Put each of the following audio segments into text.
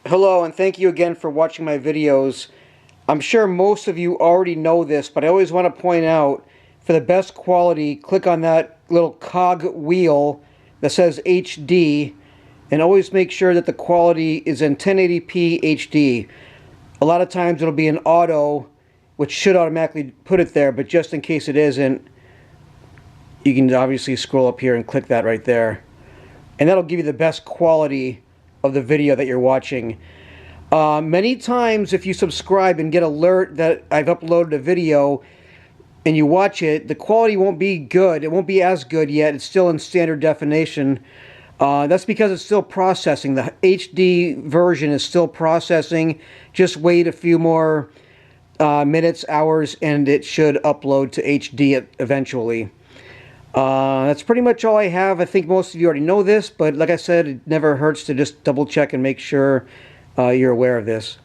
Hello, and thank you again for watching my videos. I'm sure most of you already know this, but I always want to point out, for the best quality, click on that little cog wheel that says HD, and always make sure that the quality is in 1080p HD. A lot of times it'll be in auto, which should automatically put it there, but just in case it isn't, you can obviously scroll up here and click that right there. And that'll give you the best quality of the video that you're watching. Many times if you subscribe and get alert that I've uploaded a video and you watch it, the quality won't be good. It won't be as good yet. It's still in standard definition. That's because it's still processing. The HD version is still processing. Just wait a few more minutes, hours, and it should upload to HD eventually. That's pretty much all I have. I think most of you already know this, but like I said, it never hurts to just double check and make sure you're aware of this.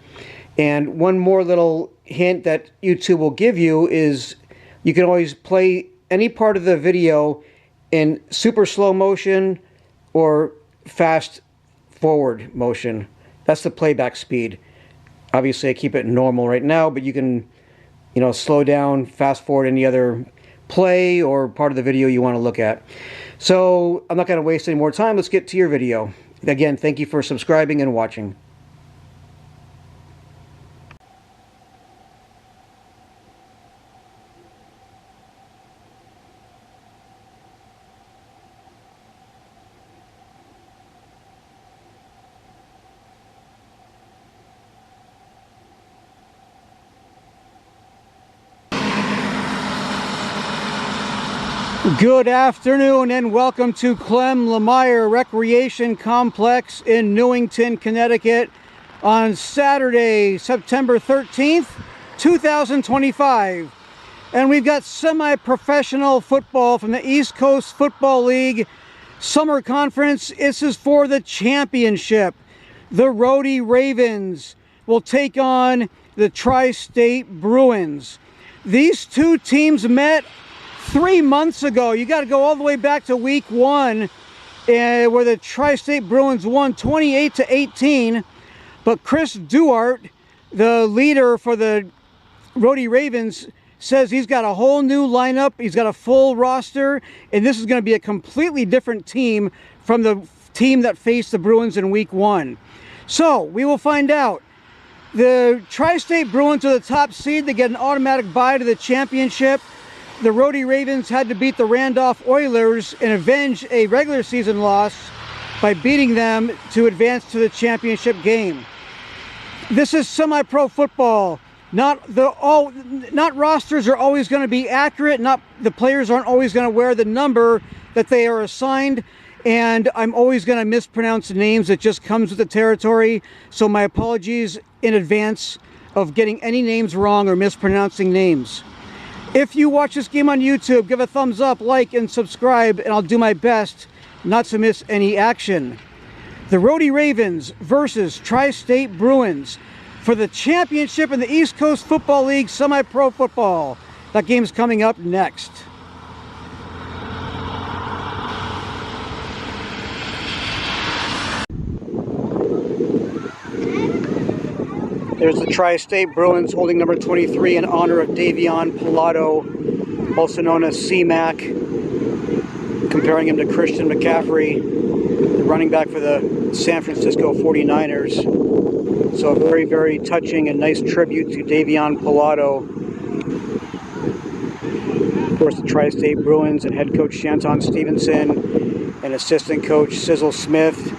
And one more little hint that YouTube will give you is you can always play any part of the video in super slow motion or fast forward motion. That's the playback speed. Obviously I keep it normal right now, but you can, slow down, fast forward any other play or part of the video you want to look at. So I'm not going to waste any more time. Let's get to your video. Again, thank you for subscribing and watching. Good afternoon and welcome to Clem Lemire Recreation Complex in Newington, Connecticut on Saturday, September 13th, 2025. And we've got semi-professional football from the East Coast Football League Summer Conference. This is for the championship. The Rhody Ravens will take on the Tri-State Bruins. These two teams met 3 months ago. You got to go all the way back to week 1 where the Tri-State Bruins won 28-18, but Chris Duarte, the leader for the Rhody Ravens, says he's got a whole new lineup, he's got a full roster, and this is going to be a completely different team from the team that faced the Bruins in week 1. So we will find out. The Tri-State Bruins are the top seed. They get an automatic bye to the championship. The Rhody Ravens had to beat the Randolph Oilers and avenge a regular season loss by beating them to advance to the championship game. This is semi-pro football. Not rosters are always going to be accurate. Not the players aren't always going to wear the number that they are assigned. And I'm always going to mispronounce names. It just comes with the territory. So my apologies in advance of getting any names wrong or mispronouncing names. If you watch this game on YouTube, give a thumbs up, like, and subscribe, and I'll do my best not to miss any action. The Rhody Ravens versus Tri-State Bruins for the championship in the East Coast Football League Semi-Pro Football. That game's coming up next. There's the Tri-State Bruins holding number 23 in honor of Davion Pilato, also known as C-Mac, comparing him to Christian McCaffrey, the running back for the San Francisco 49ers. So a very, very touching and nice tribute to Davion Pilato. Of course, the Tri-State Bruins and head coach Shanton Stevenson and assistant coach Sizzle Smith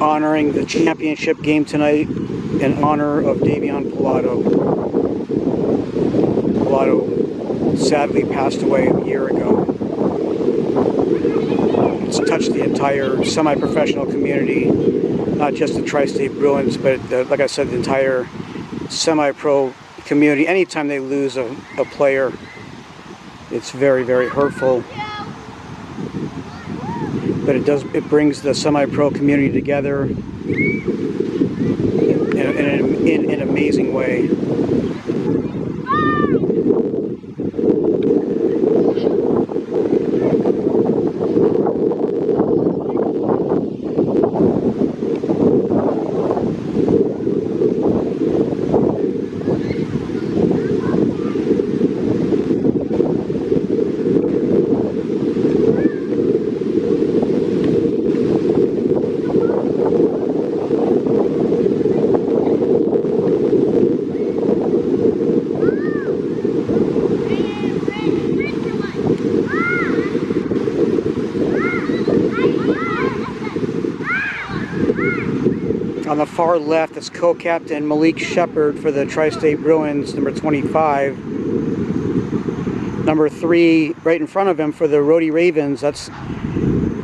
honoring the championship game tonight in honor of Davion Pilato. Pilato sadly passed away a year ago. It's touched the entire semi-professional community, not just the Tri-State Bruins, but like I said, the entire semi-pro community. Anytime they lose a player, it's very, very hurtful. But it brings the semi-pro community together in an amazing way. far left is co-captain Malik Shepard for the Tri-State Bruins, number 25. Number 3, right in front of him for the Rhody Ravens, that's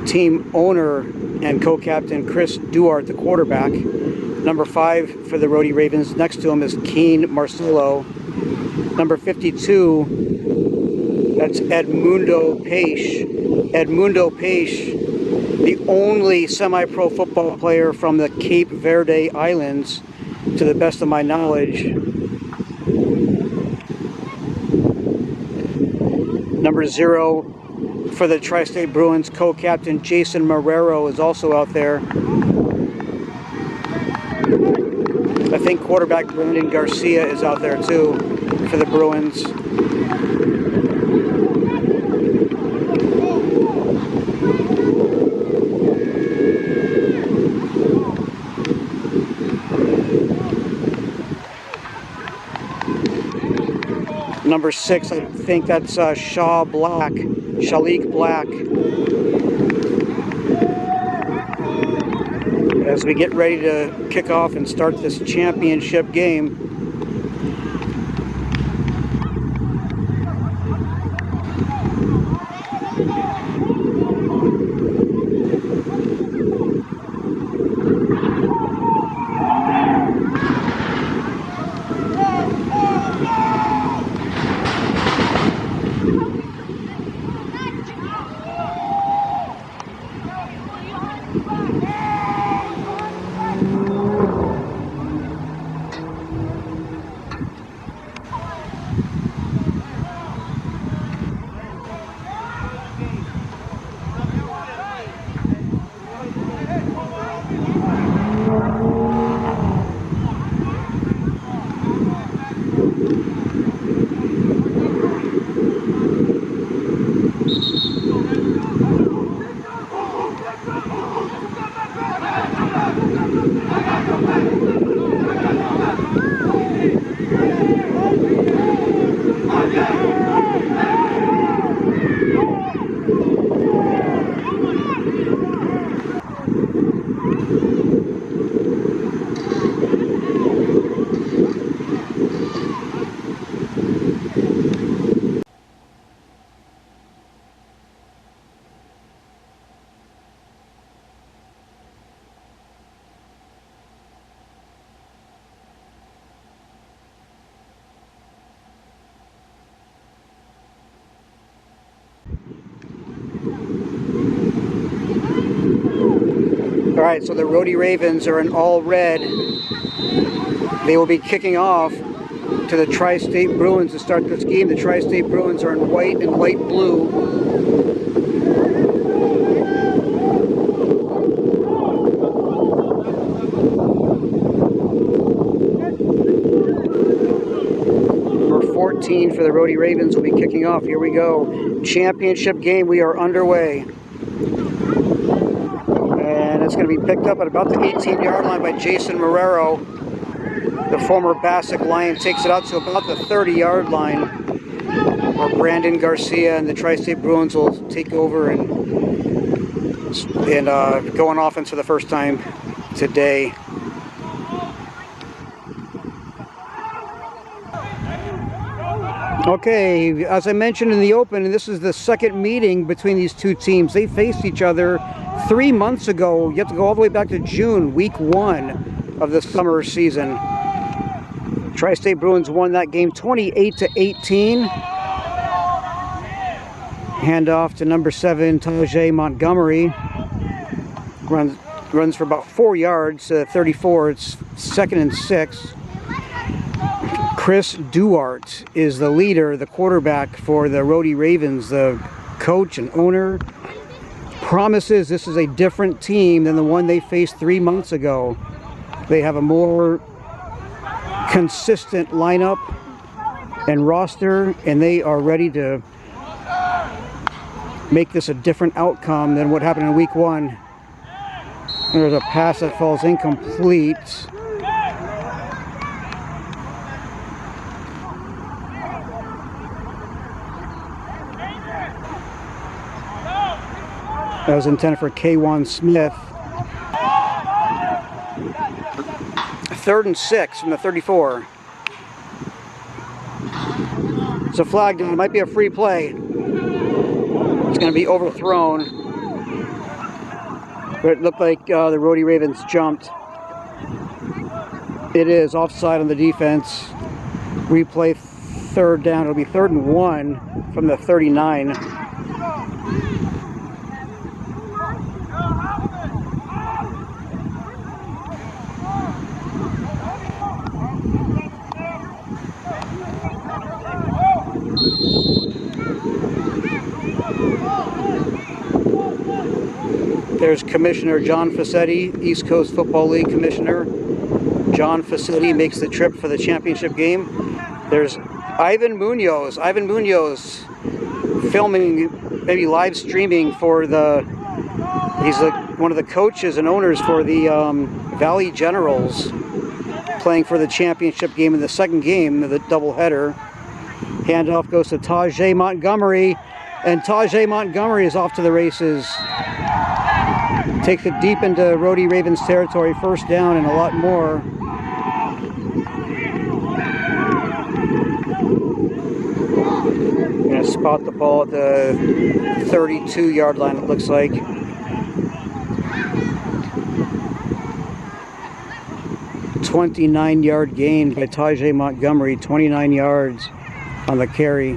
team owner and co-captain Chris Duarte, the quarterback. Number 5 for the Rhody Ravens, next to him is Keen Marcelo. Number 52, that's Edmundo Peixe. Edmundo Peixe, the only semi-pro football player from the Cape Verde Islands, to the best of my knowledge. Number 0 for the Tri-State Bruins, co-captain Jason Marrero is also out there. I think quarterback Brandon Garcia is out there too for the Bruins. Number 6, I think that's Shalik Black. As we get ready to kick off and start this championship game. All right, so the Rhody Ravens are in all red. They will be kicking off to the Tri-State Bruins to start this game. The Tri-State Bruins are in white and light blue. Number 14 for the Rhody Ravens will be kicking off. Here we go. Championship game, we are underway. And it's going to be picked up at about the 18-yard line by Jason Marrero. The former Bassick Lion takes it out to about the 30-yard line, where Brandon Garcia and the Tri-State Bruins will take over and go on offense for the first time today. Okay, as I mentioned in the open, this is the second meeting between these two teams. They faced each other 3 months ago. You have to go all the way back to June, week 1 of the summer season. Tri-State Bruins won that game 28-18. Handoff to number 7, Tajay Montgomery. Runs for about 4 yards, 34. It's 2nd and 6. Chris Duarte is the leader, the quarterback for the Rhody Ravens. The coach and owner promises this is a different team than the one they faced 3 months ago. They have a more consistent lineup and roster, and they are ready to make this a different outcome than what happened in week 1. There's a pass that falls incomplete. That was intended for K1 Smith. 3rd and 6 from the 34. It's a flag down. It might be a free play. It's going to be overthrown. But it looked like the Rhody Ravens jumped. It is offside on the defense. Replay 3rd down. It'll be 3rd and 1 from the 39. There's Commissioner John Facchetti, East Coast Football League Commissioner. John Facchetti makes the trip for the championship game. There's Ivan Munoz. Ivan Munoz filming, maybe live streaming for the, he's one of the coaches and owners for the Valley Generals, playing for the championship game in the 2nd game of the doubleheader. Handoff goes to Tajay Montgomery, and Tajay Montgomery is off to the races. Takes it deep into Rhody Ravens territory, 1st down and a lot more. Gonna spot the ball at the 32-yard line, it looks like. "29-yard gain by Tajay Montgomery, 29 yards on the carry.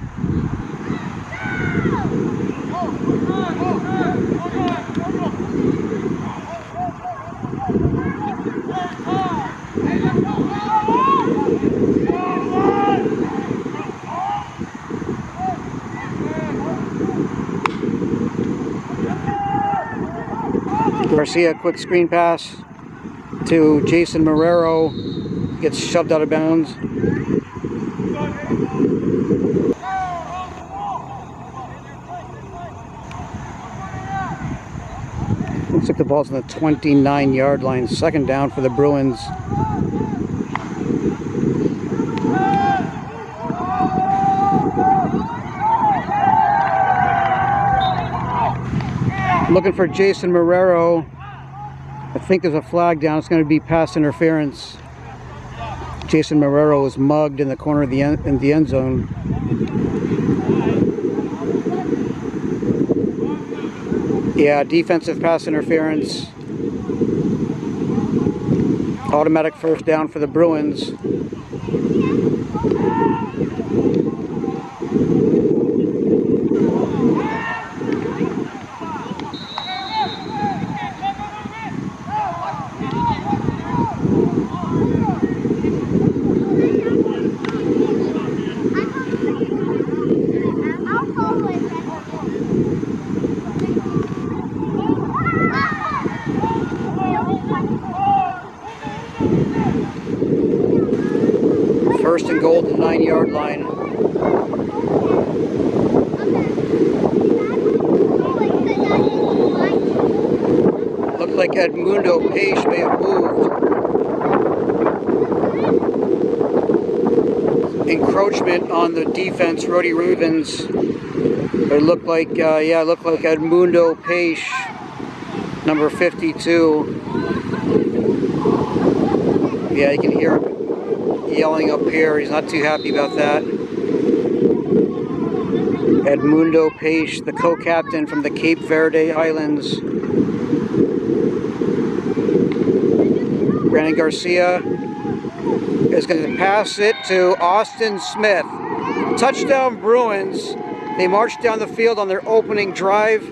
Garcia, quick screen pass to Jason Marrero, gets shoved out of bounds. Looks like the ball's on the 29-yard line, 2nd down for the Bruins. Looking for Jason Marrero. I think there's a flag down. It's going to be pass interference. Jason Marrero was mugged in the corner of the end zone. Yeah, defensive pass interference. Automatic 1st down for the Bruins. First and goal at the 9-yard line. Looked like Edmundo Page may have moved. Encroachment on the defense, Rhody Ravens. It looked like, yeah, it looked like Edmundo Page, number 52. Yeah, you can hear him yelling up here. He's not too happy about that. Edmundo Page, the co-captain from the Cape Verde Islands. Brandon Garcia is going to pass it to Austin Smith. Touchdown Bruins. They marched down the field on their opening drive,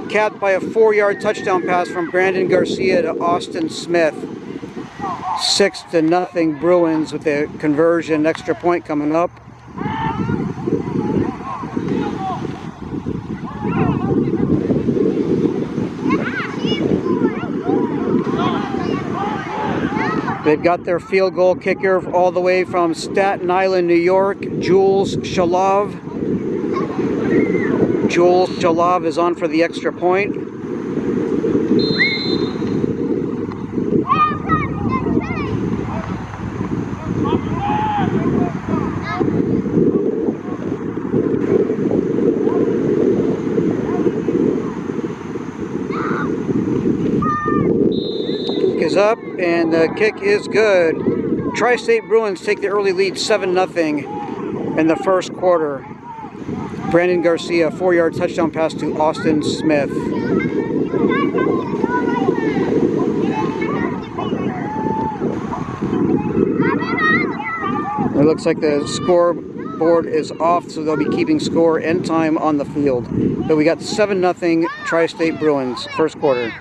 capped by a 4-yard touchdown pass from Brandon Garcia to Austin Smith. 6-0 Bruins with the conversion, extra point coming up. They've got their field goal kicker all the way from Staten Island, New York, Jules Shalov. Jules Shalov is on for the extra point. Is up, and the kick is good. Tri-State Bruins take the early lead 7-0 in the first quarter. Brandon Garcia, 4-yard touchdown pass to Austin Smith. It looks like the scoreboard is off, so they'll be keeping score and time on the field. But we got 7-0 Tri-State Bruins, first quarter.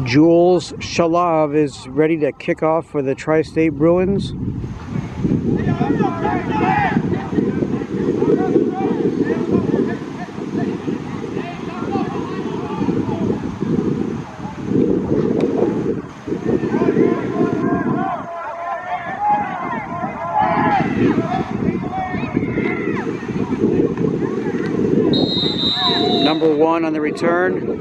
Jules Shalav is ready to kick off for the Tri-State Bruins. Number 1 on the return.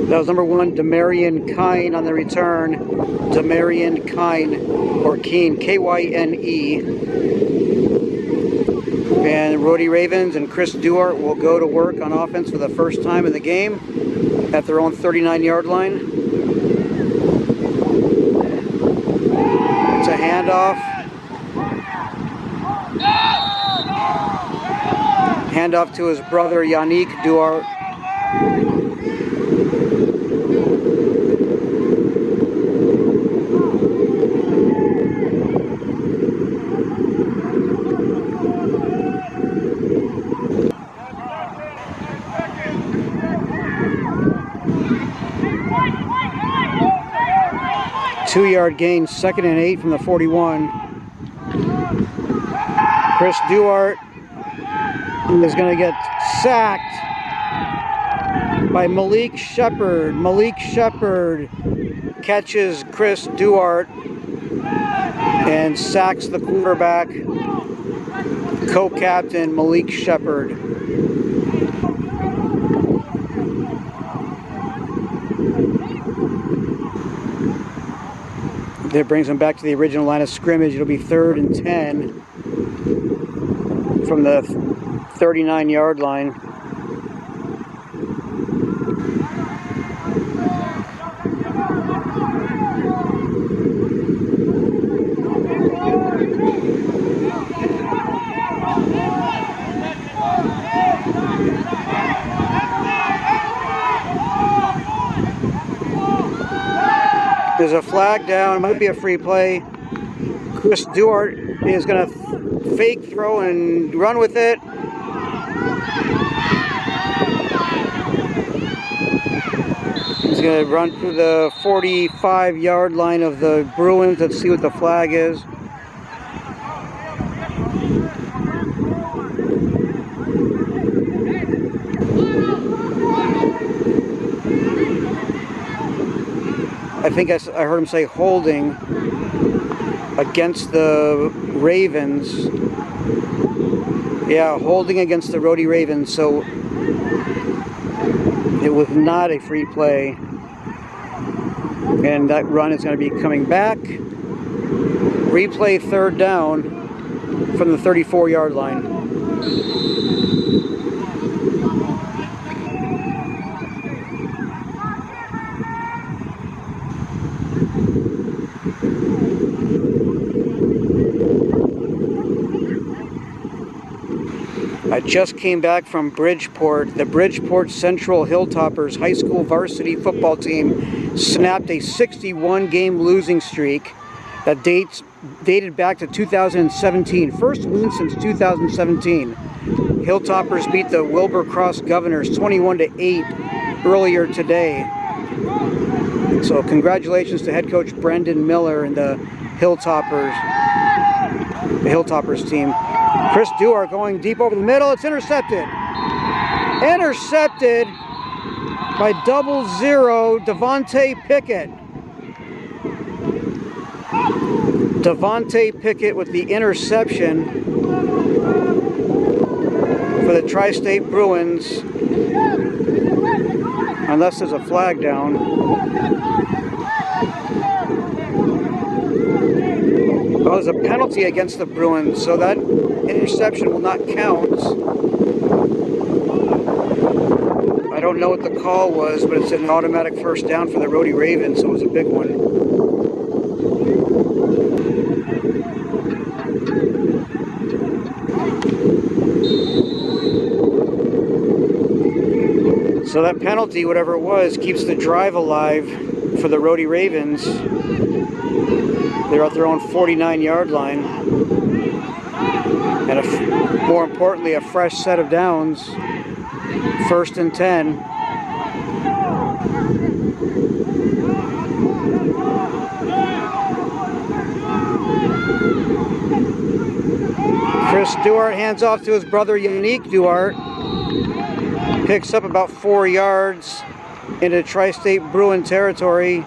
That was number 1, Demarion Kine on the return. Demarion Kine, or Keen, K-Y-N-E. And Rhody Ravens and Chris Duart will go to work on offense for the first time in the game at their own 39-yard line. It's a handoff. Handoff to his brother Yannick Duart. Two-yard gain, 2nd and 8 from the 41. Chris Duart is going to get sacked by Malik Shepard. Malik Shepard catches Chris Duart and sacks the quarterback, co-captain Malik Shepard. That brings them back to the original line of scrimmage. It'll be 3rd and 10 from the 39-yard line. There's a flag down. It might be a free play. Chris Duart is going to fake throw and run with it. He's going to run through the 45-yard line of the Bruins. Let's see what the flag is. I think I heard him say holding against the Ravens. Yeah, holding against the Rhody Ravens. So it was not a free play. And that run is going to be coming back. Replay 3rd down from the 34-yard line. I just came back from Bridgeport. The Bridgeport Central Hilltoppers high school varsity football team snapped a 61-game losing streak that dated back to 2017. First win since 2017. Hilltoppers beat the Wilbur Cross Governors 21-8 earlier today. So congratulations to head coach Brendan Miller and the Hilltoppers team. Chris Duart going deep over the middle. It's intercepted. Intercepted by 00 Devontae Pickett. Devontae Pickett with the interception for the Tri-State Bruins. Unless there's a flag down. Well, there's a penalty against the Bruins, so that interception will not count. I don't know what the call was, but it's an automatic first down for the Rhody Ravens, so it was a big one. So that penalty, whatever it was, keeps the drive alive for the Rhody Ravens. They're at their own 49-yard line. And more importantly, a fresh set of downs. 1st and 10. Chris Duart hands off to his brother Yannick Duart. Picks up about 4 yards into Tri-State Bruin territory.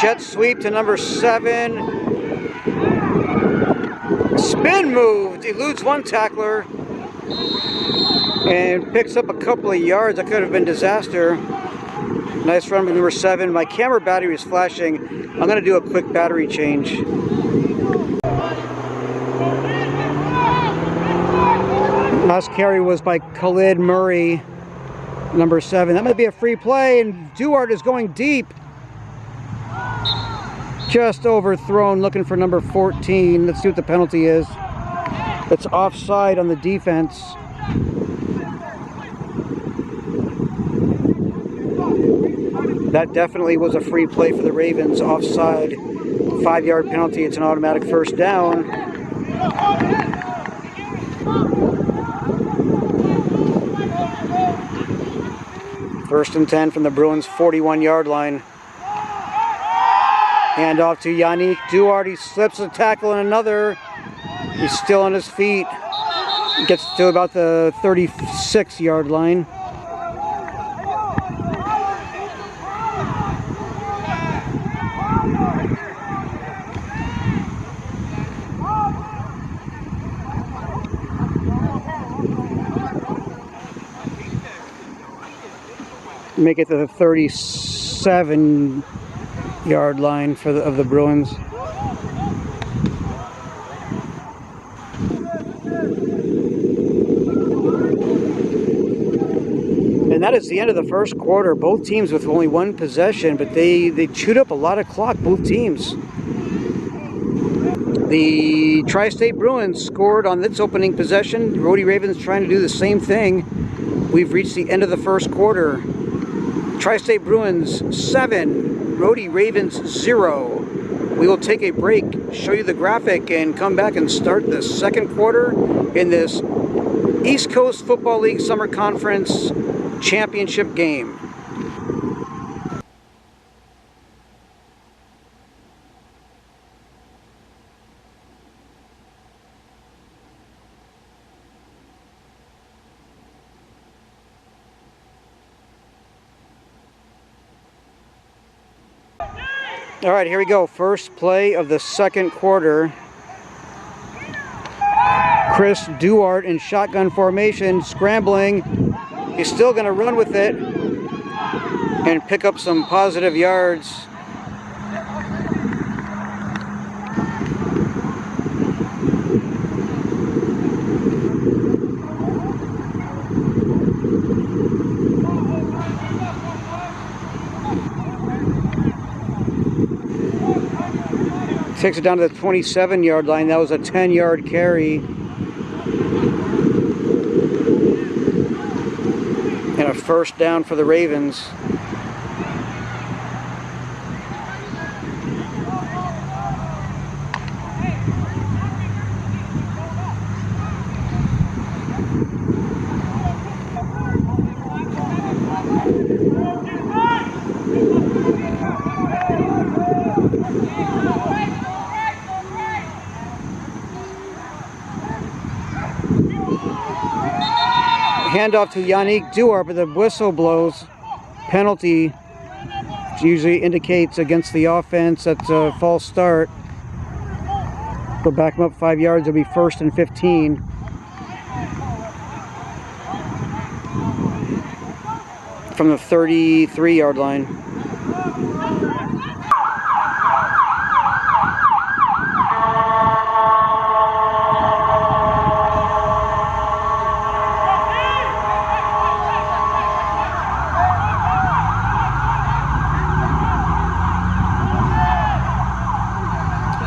Jet sweep to number 7. Spin move, eludes one tackler and picks up a couple of yards. That could have been disaster. Nice run by number 7. My camera battery is flashing. I'm going to do a quick battery change. Last carry was by Khalid Murray, number 7. That might be a free play, and Duart is going deep. Just overthrown, looking for number 14. Let's see what the penalty is. It's offside on the defense. That definitely was a free play for the Ravens. Offside, 5-yard penalty. It's an automatic first down. First and 10 from the Bruins' 41-yard line. Hand off to Yannick Duart. He slips a tackle and another. He's still on his feet. Gets to about the 36-yard line. Make it to the 37-yard line for of the Bruins. And that is the end of the first quarter. Both teams with only one possession, but they chewed up a lot of clock, both teams. The Tri-State Bruins scored on its opening possession. Rhody Ravens trying to do the same thing. We've reached the end of the first quarter. Tri-State Bruins 7, Rhody Ravens 0. We will take a break, show you the graphic, and come back and start the second quarter in this East Coast Football League Summer Conference Championship game. All right, here we go. First play of the second quarter. Chris Duart in shotgun formation, scrambling. He's still going to run with it and pick up some positive yards. Takes it down to the 27-yard line. That was a 10-yard carry. And a first down for the Ravens. Handoff to Yannick Duarte, but the whistle blows. Penalty, which usually indicates against the offense that's a false start. Go back them up 5 yards, it'll be 1st and 15. From the 33-yard line.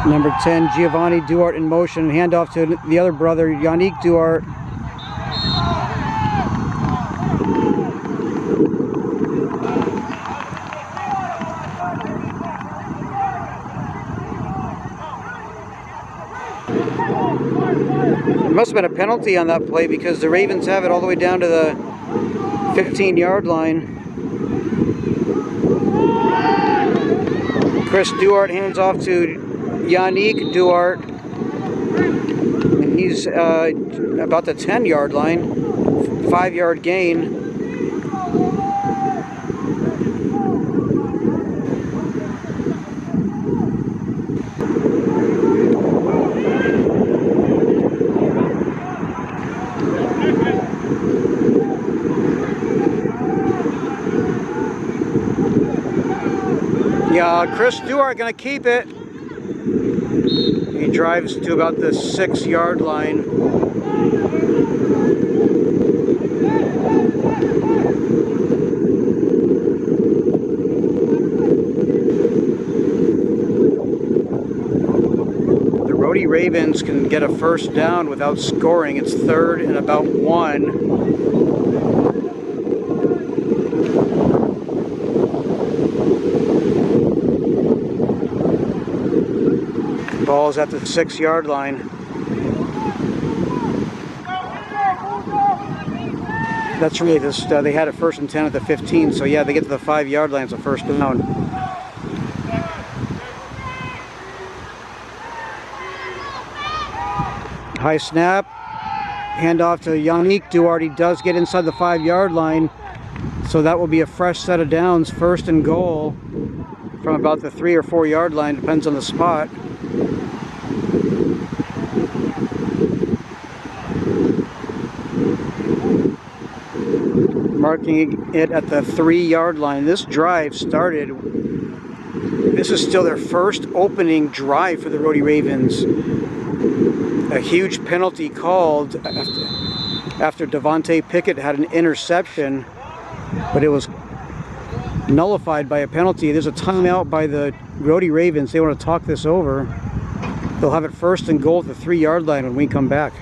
Number 10, Giovanni Duarte in motion. Handoff to the other brother, Yannick Duarte. There must have been a penalty on that play because the Ravens have it all the way down to the 15-yard line. Chris Duarte hands off to Yannick Duarte, and he's about the 10-yard line, 5-yard gain. Yeah, Chris Duarte gonna keep it. He drives to about the 6-yard line. The Rhody Ravens can get a first down without scoring. It's 3rd and about 1. Ball's at the 6-yard line. That's really this. They had it 1st and 10 at the 15, so yeah, they get to the 5-yard line. It's a first down. High snap. Handoff to Yannick Duarte. He does get inside the 5-yard line, so that will be a fresh set of downs. 1st and goal from about the 3 or 4-yard line, depends on the spot. Marking it at the 3-yard line. This drive started, this is still their first opening drive for the Rhody Ravens. A huge penalty called after Devontae Pickett had an interception, but it was nullified by a penalty. There's a timeout by the Rhody Ravens. They want to talk this over. They'll have it 1st and goal at the 3-yard line when we come back.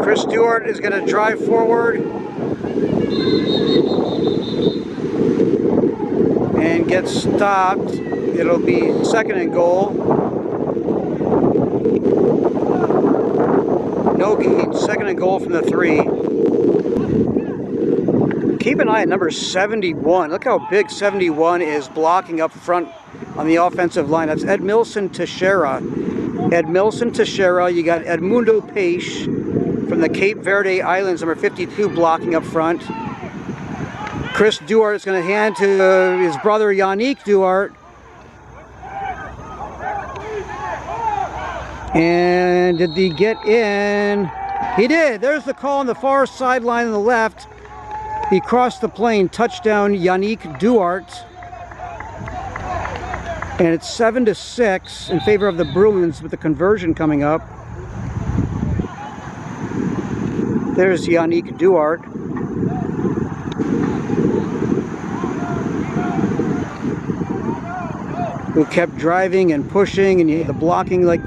Chris Duarte is going to drive forward and get stopped. It'll be 2nd and goal. No gain, 2nd and goal from the 3. Keep an eye on number 71. Look how big 71 is blocking up front on the offensive line. That's Edmilson Teixeira. Edmilson Teixeira. You got Edmundo Peixe from the Cape Verde Islands, number 52, blocking up front. Chris Duarte is going to hand to his brother Yannick Duarte. And did he get in? He did. There's the call on the far sideline on the left. He crossed the plane. Touchdown, Yannick Duarte. And it's 7-6 in favor of the Bruins with the conversion coming up. There's Yannick Duarte. Who kept driving and pushing, and the blocking like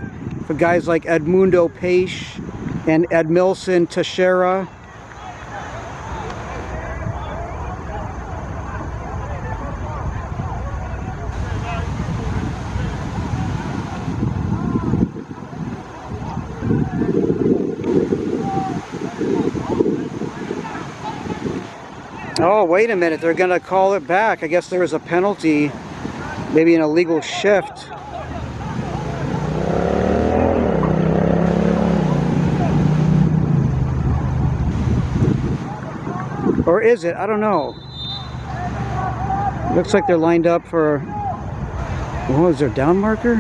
for guys like Edmundo Peixe and Edmilson Teixeira. Oh, wait a minute, they're gonna call it back. I guess there was a penalty, maybe an illegal shift. Or is it? I don't know. Looks like they're lined up for, what is there, down marker?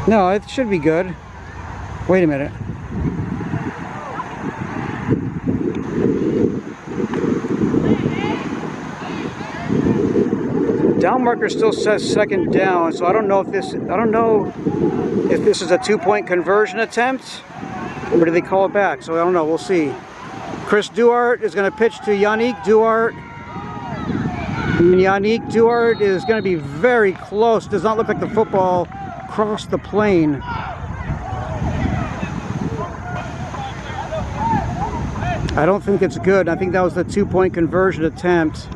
No, it should be good. Wait a minute. Down marker still says second down, so I don't know if this is a two-point conversion attempt, or do they call it back? So I don't know. We'll see. Chris Duarte is going to pitch to Yannick Duarte. And Yannick Duarte is going to be very close. Does not look like the football crossed the plane. I don't think it's good. I think that was the two-point conversion attempt.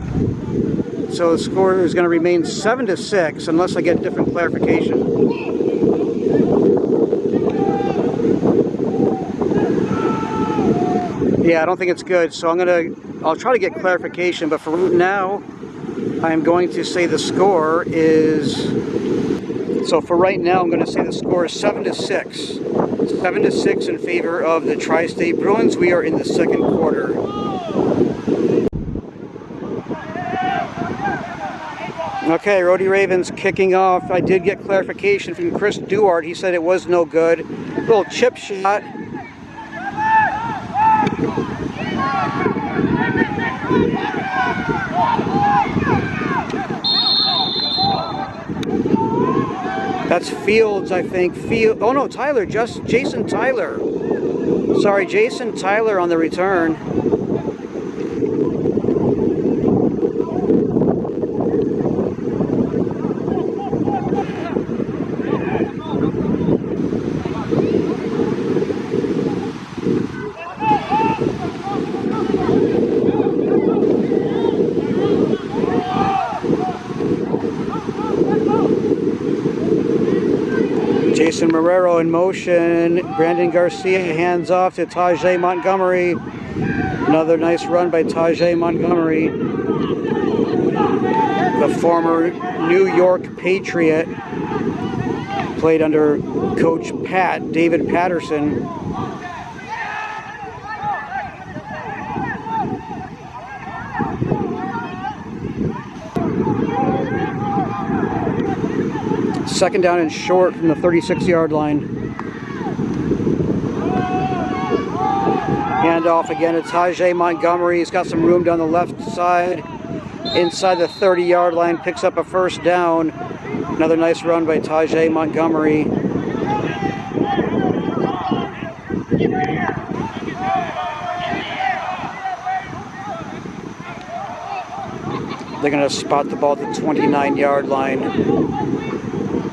So the score is going to remain 7-6 unless I get different clarification. Yeah, I don't think it's good. So I'll try to get clarification, but for right now, I'm going to say the score is, so for right now, I'm going to say the score is 7-6. 7-6 in favor of the Tri-State Bruins. We are in the second quarter. Okay, Rhody Ravens kicking off. I did get clarification from Chris Duarte. He said it was no good. Little chip shot. That's Fields, I think. Oh no, Tyler, just Jason Tyler. Sorry, Jason Tyler on the return. Jason Marrero in motion. Brandon Garcia hands off to Tajay Montgomery. Another nice run by Tajay Montgomery, the former New York Patriot. Played under Coach David Patterson. Second down and short from the 36-yard line. Handoff again to Tajay Montgomery. He's got some room down the left side. Inside the 30-yard line, picks up a first down. Another nice run by Tajay Montgomery. They're going to spot the ball at the 29-yard line.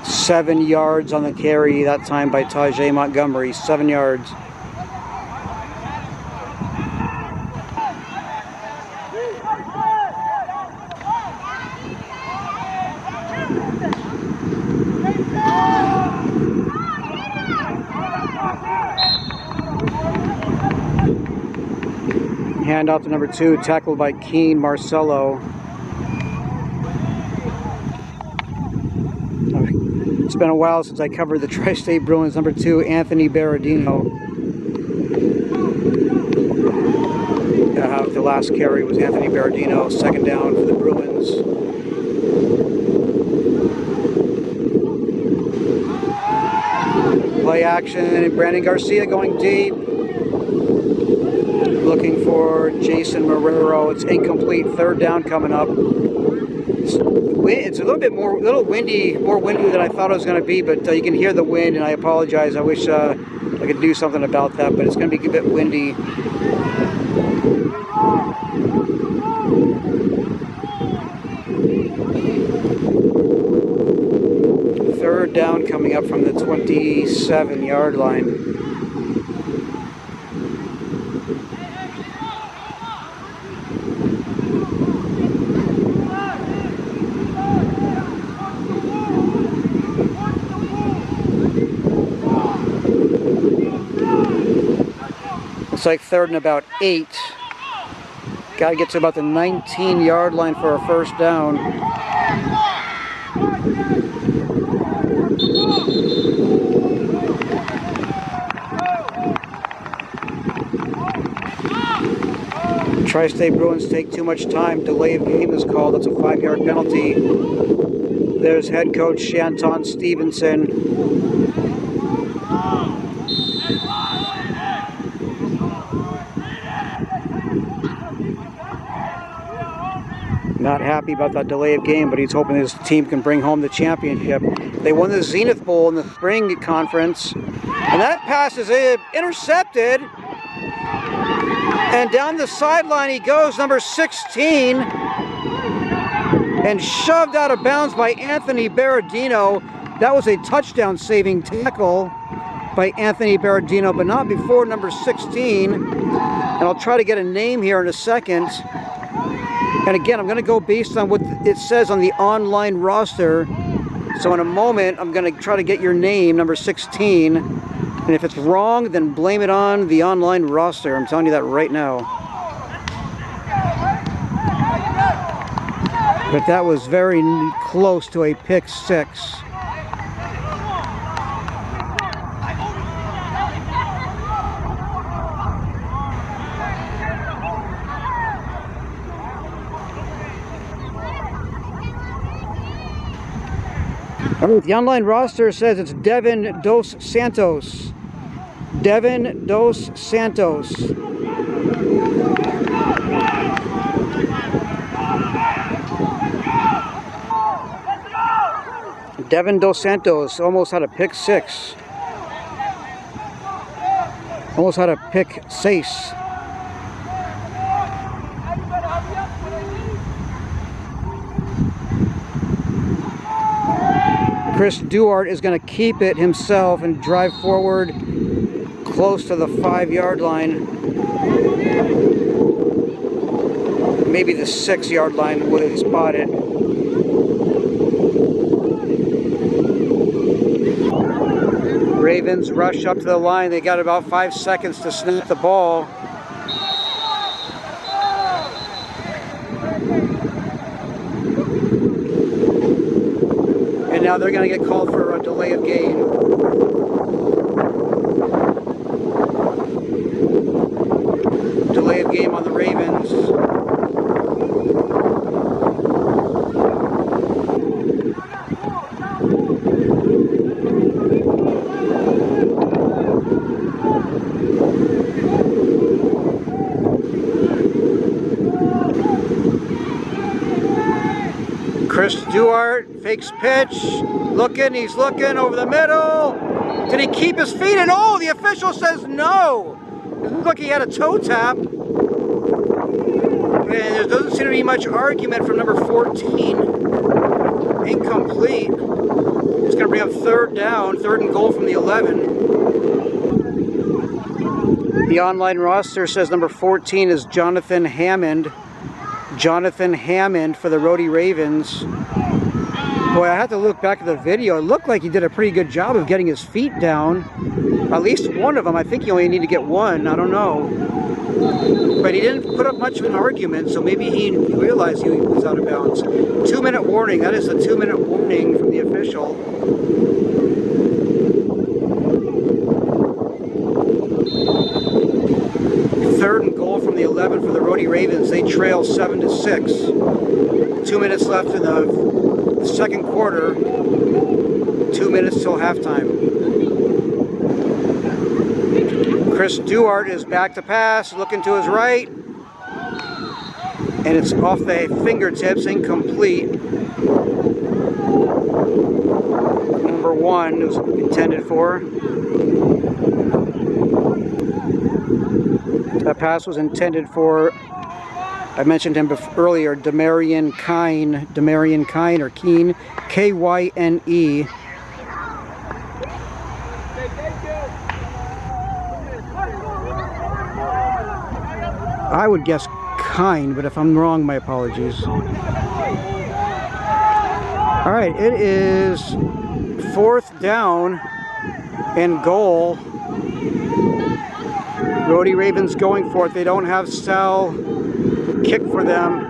7 yards on the carry that time by Tajay Montgomery. 7 yards. Hand off to number 2, tackled by Keen Marcello. It's been a while since I covered the Tri-State Bruins. Number 2, Anthony Berardino. The last carry was Anthony Berardino. Second down for the Bruins. action, and Brandon Garcia going deep. Looking for Jason Marrero. It's incomplete. Third down coming up. It's a little windy, more windy than I thought it was going to be, but you can hear the wind, and I apologize. I wish I could do something about that, but it's going to be a bit windy. Third down coming up from the 27-yard line. It's like third and about 8. Got to get to about the 19-yard line for a first down. Tri-State Bruins take too much time. Delay of game is called. That's a 5-yard penalty. There's head coach Shanton Stevenson. Not happy about that delay of game, but he's hoping his team can bring home the championship. They won the Zenith Bowl in the spring conference, and that pass is intercepted. And down the sideline he goes, number 16, and shoved out of bounds by Anthony Berardino. That was a touchdown-saving tackle by Anthony Berardino, but not before number 16. And I'll try to get a name here in a second. And again, I'm going to go based on what it says on the online roster. So in a moment, I'm going to try to get your name, number 16. And if it's wrong, then blame it on the online roster. I'm telling you that right now. But that was very close to a pick 6. The online roster says it's Devin Dos Santos. Devin Dos Santos. Devin Dos Santos almost had a pick 6. Almost had a pick 6. Chris Duart is going to keep it himself and drive forward close to the 5-yard line. Maybe the 6-yard line would have spotted. Ravens rush up to the line. They got about 5 seconds to snap the ball. And now they're going to get called for a delay of game. Delay of game on the Ravens. Chris Duart fakes pitch, he's looking over the middle. Did he keep his feet? And oh, the official says no. It looked like he had a toe tap. And there doesn't seem to be much argument from number 14. Incomplete. It's going to bring up third down, 3rd and goal from the 11. The online roster says number 14 is Jonathan Hammond. Jonathan Hammond for the Rhody Ravens. Boy, I have to look back at the video. It looked like he did a pretty good job of getting his feet down. At least one of them. I think you only need to get one. I don't know. But he didn't put up much of an argument, so maybe he realized he was out of bounds. 2-minute warning. That is the 2-minute warning from the official. Third and goal from the 11 for the Rhody Ravens. They trail 7-6. 2 minutes left in the second quarter. 2 minutes till halftime. Chris Duarte is back to pass, looking to his right, and it's off the fingertips, incomplete. Number 1 was intended for. That pass was intended for, I mentioned him earlier, Demarion Kine, or Keene, K-Y-N-E. I would guess Kine, but if I'm wrong, my apologies. All right, it is 4th down and goal. Rhody Ravens going for it. They don't have Sal kick for them.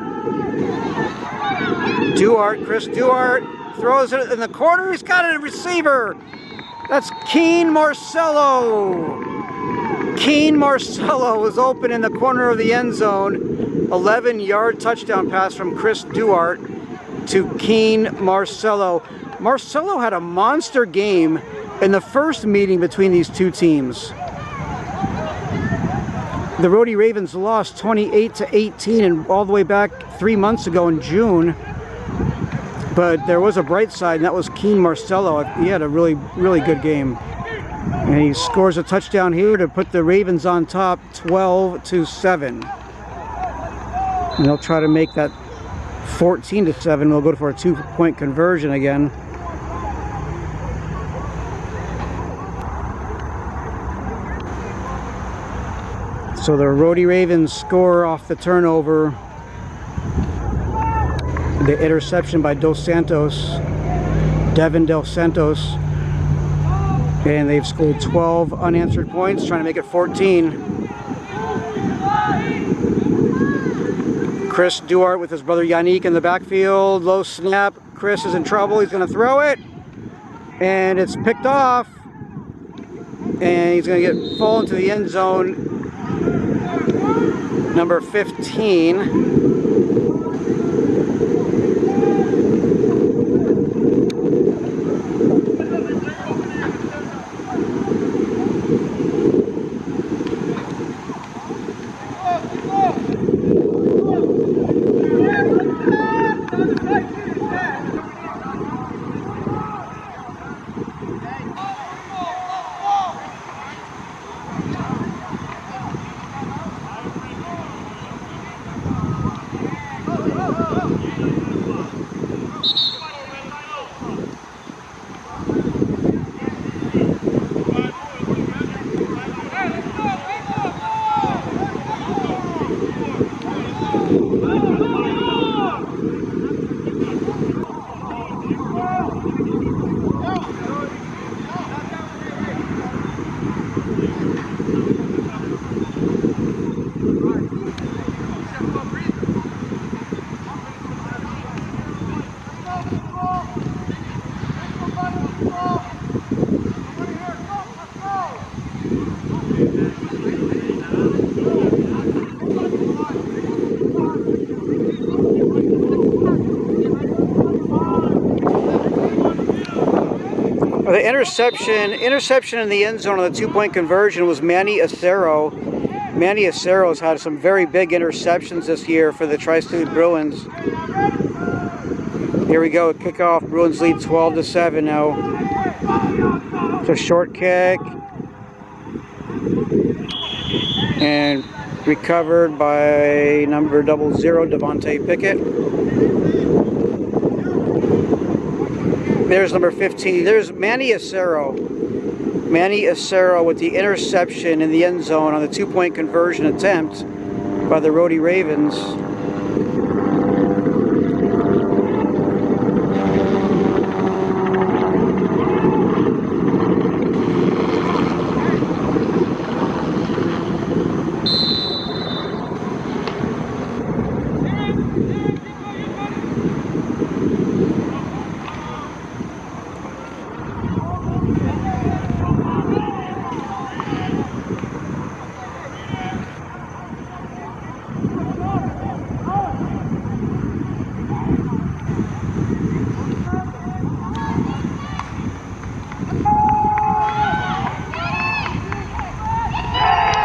Chris Duarte throws it in the corner. He's got a receiver. That's Keen Marcello. Keen Marcello was open in the corner of the end zone. 11-yard touchdown pass from Chris Duarte to Keen Marcello. Marcello had a monster game in the first meeting between these two teams. The Rhody Ravens lost 28-18 and all the way back 3 months ago in June. But there was a bright side, and that was Keen Marcello. He had a really, really good game. And he scores a touchdown here to put the Ravens on top 12-7. And they'll try to make that 14-7. We'll go for a 2-point conversion again. So the Rhody Ravens score off the turnover. The interception by Dos Santos, Devin Dos Santos. And they've scored 12 unanswered points, trying to make it 14. Chris Duarte with his brother Yannick in the backfield. Low snap. Chris is in trouble. He's going to throw it. And it's picked off. And he's going to fall into the end zone. Number 15. The interception in the end zone on the 2-point conversion was Manny Acero. Manny Acero's had some very big interceptions this year for the Tri-State Bruins. Here we go, kickoff. Bruins lead 12-7 now. It's a short kick. And recovered by number 00, Devontae Pickett. There's number 15. There's Manny Acero. Manny Acero with the interception in the end zone on the 2-point conversion attempt by the Rhody Ravens.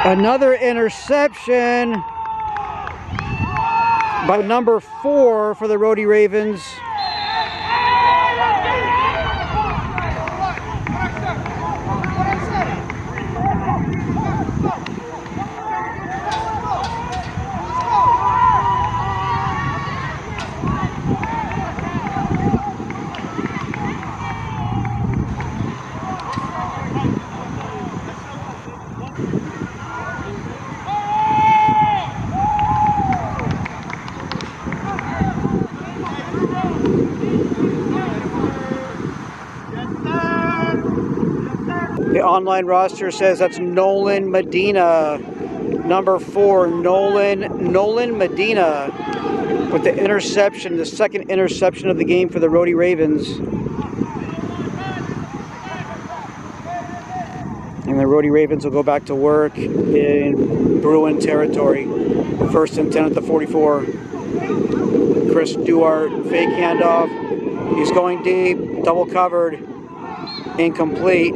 Another interception by number 4 for the Rhody Ravens. The online roster says that's Nolan Medina, number 4, Nolan Medina, with the interception, the second interception of the game for the Rhody Ravens. And the Rhody Ravens will go back to work in Bruin territory. 1st and 10 at the 44. Chris Duarte, fake handoff. He's going deep, double covered, incomplete.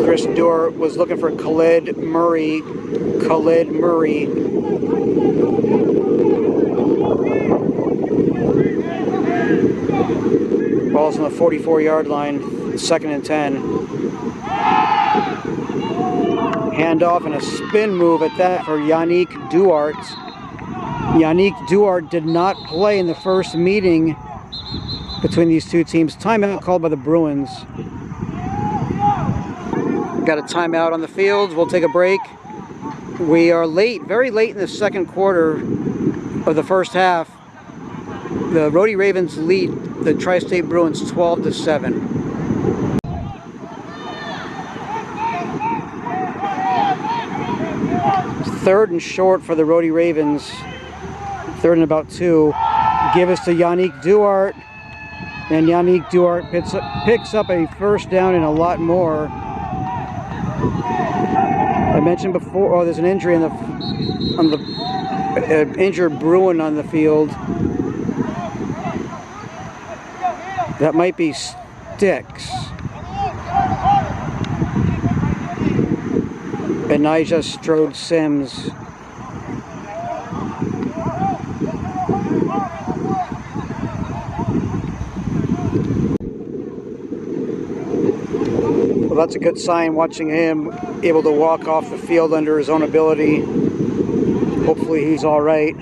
Chris Duarte was looking for Khalid Murray. Ball's on the 44-yard line, 2nd and 10. Handoff and a spin move at that for Yannick Duarte. Yannick Duarte did not play in the first meeting between these two teams. Timeout called by the Bruins. Got a timeout on the field. We'll take a break. We are late, very late in the second quarter of the first half. The Rhody Ravens lead the Tri-State Bruins 12-7. Third and short for the Rhody Ravens. 3rd and about 2. Give us to Yannick Duarte. And Yannick Duarte picks up a first down and a lot more. I mentioned before, oh, there's an injury on the injured Bruin on the field. That might be Sticks. Benijah Strode Sims. Well, that's a good sign, watching him able to walk off the field under his own ability. Hopefully he's all right.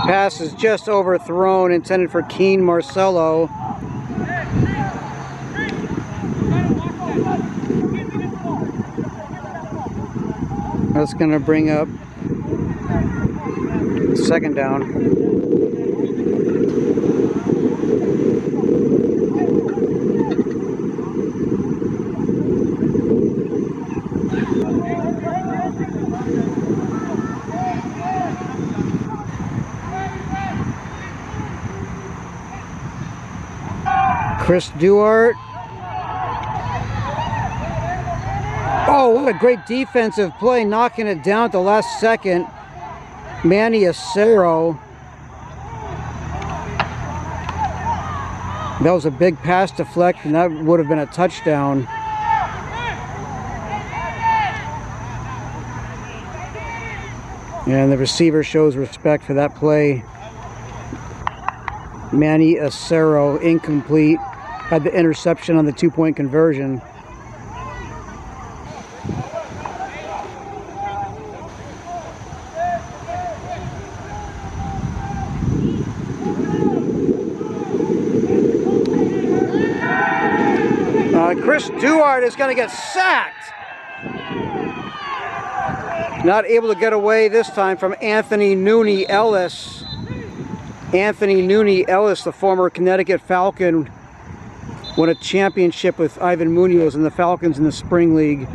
Pass is just overthrown, intended for Keen Marcello. That's going to bring up 2nd down. Chris Duarte. Oh, what a great defensive play, knocking it down at the last second. Manny Acero. That was a big pass deflection. That would have been a touchdown. And the receiver shows respect for that play. Manny Acero, incomplete. Had the interception on the 2-point conversion. Chris Duarte is going to get sacked. Not able to get away this time from Anthony Nooney Ellis. Anthony Nooney Ellis, the former Connecticut Falcon, won a championship with Ivan Munoz and the Falcons in the Spring League.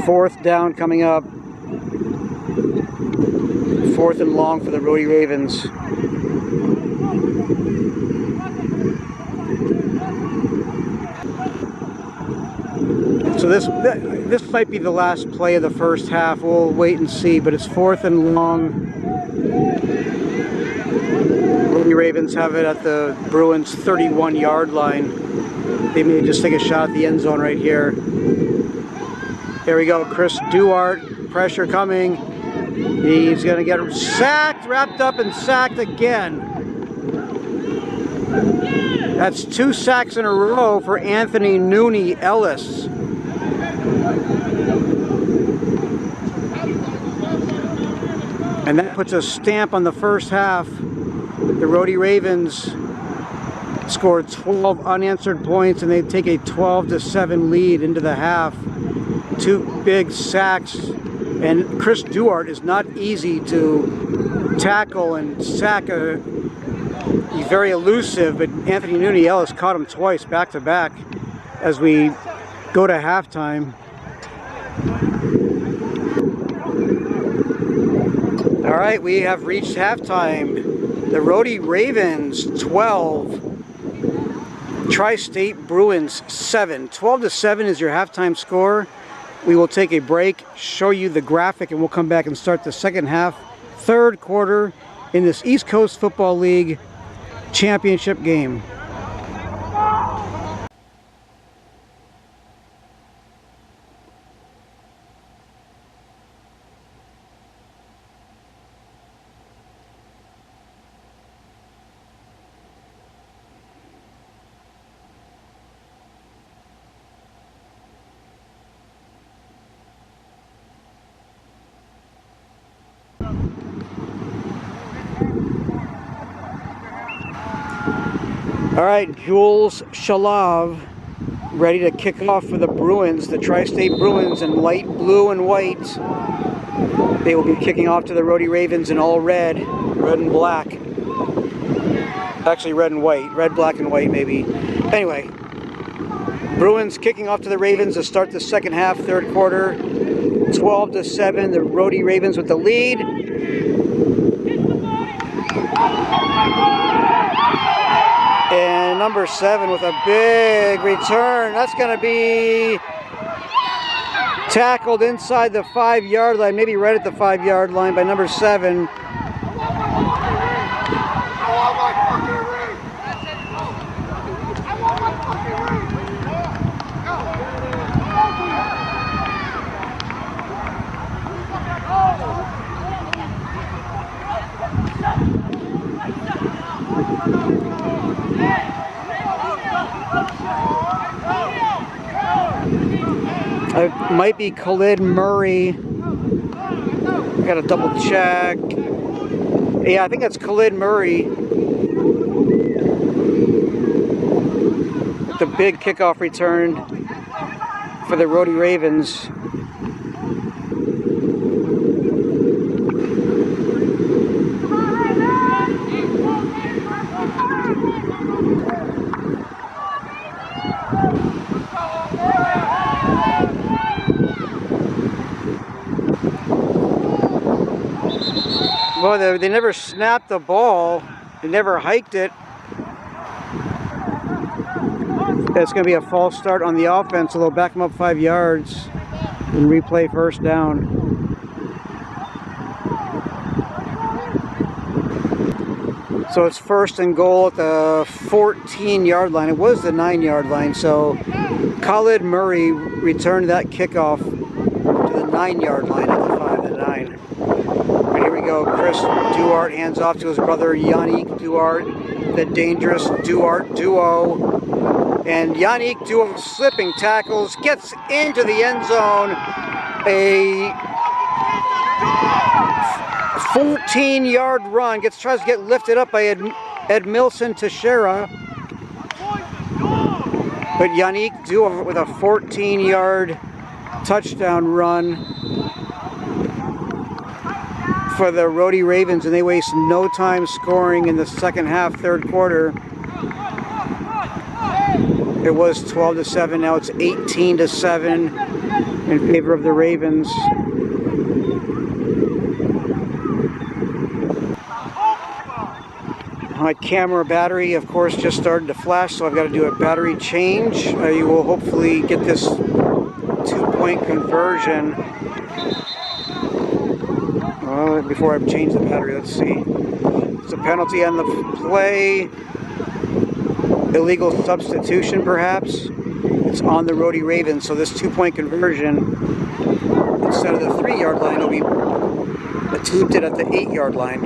Fourth down coming up. Fourth and long for the Rhody Ravens. So this might be the last play of the first half. We'll wait and see, but it's fourth and long. Rhody Ravens have it at the Bruins 31-yard line. They may just take a shot at the end zone right here. Here we go, Chris Duarte, pressure coming. He's going to get sacked, wrapped up and sacked again. That's 2 sacks in a row for Anthony Nooney Ellis. And that puts a stamp on the first half. The Rhody Ravens scored 12 unanswered points and they take a 12-7 lead into the half. 2 big sacks, and Chris Duarte is not easy to tackle and sack. He's very elusive, but Anthony Nooney Ellis caught him twice back to back as we go to halftime. All right, we have reached halftime. The Rhody Ravens 12, Tri-State Bruins 7. 12-7 is your halftime score. We will take a break, show you the graphic, and we'll come back and start the second half, third quarter in this East Coast Football League championship game. All right, Jules Shalav ready to kick off for the Bruins, the Tri-State Bruins in light blue and white. They will be kicking off to the Rhody Ravens in all red and black. Actually red and white, red, black and white maybe. Anyway, Bruins kicking off to the Ravens to start the second half, third quarter. 12-7, the Rhody Ravens with the lead. And number 7 with a big return. That's going to be tackled inside the 5-yard line, maybe right at the 5-yard line by number 7. It might be Khalid Murray. I gotta double check. Yeah, I think that's Khalid Murray. The big kickoff return for the Rhody Ravens. Well, they never snapped the ball. They never hiked it. It's going to be a false start on the offense, so they'll back them up 5 yards and replay first down. So it's first and goal at the 14-yard line. It was the 9-yard line, so Khalid Murray returned that kickoff to the 9-yard line at the 5 and 9. And here we go. Chris Duarte hands off to his brother Yannick Duarte, the dangerous Duarte duo. And Yannick Duarte slipping tackles, gets into the end zone. A 14-yard run. Tries to get lifted up by Edmilson Teixeira. But Yannick Dua with a 14-yard touchdown run for the Rhody Ravens, and they waste no time scoring in the second half, third quarter. It was 12-7, now it's 18-7 in favor of the Ravens. My camera battery, of course, just started to flash, so I've got to do a battery change. You will hopefully get this 2-point conversion. Before I change the battery, let's see. It's a penalty on the play. Illegal substitution, perhaps. It's on the Rhody Ravens, so this 2-point conversion, instead of the 3-yard line, will be attempted at the 8-yard line.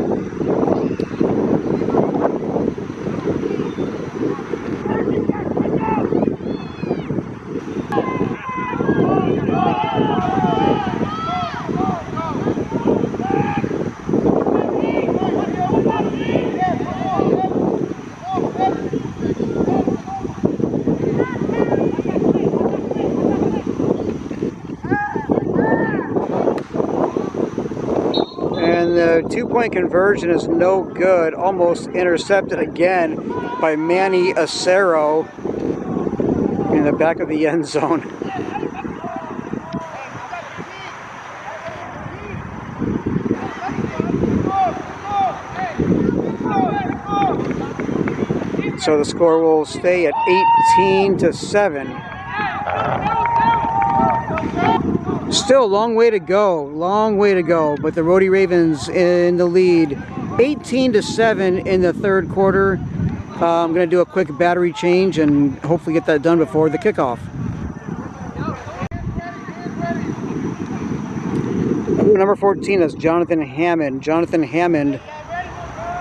And the 2-point conversion is no good. Almost intercepted again by Manny Acero in the back of the end zone. So the score will stay at 18-7. Still a long way to go, but the Rhody Ravens in the lead, 18-7 in the third quarter. I'm going to do a quick battery change and hopefully get that done before the kickoff. Number 14 is Jonathan Hammond. Jonathan Hammond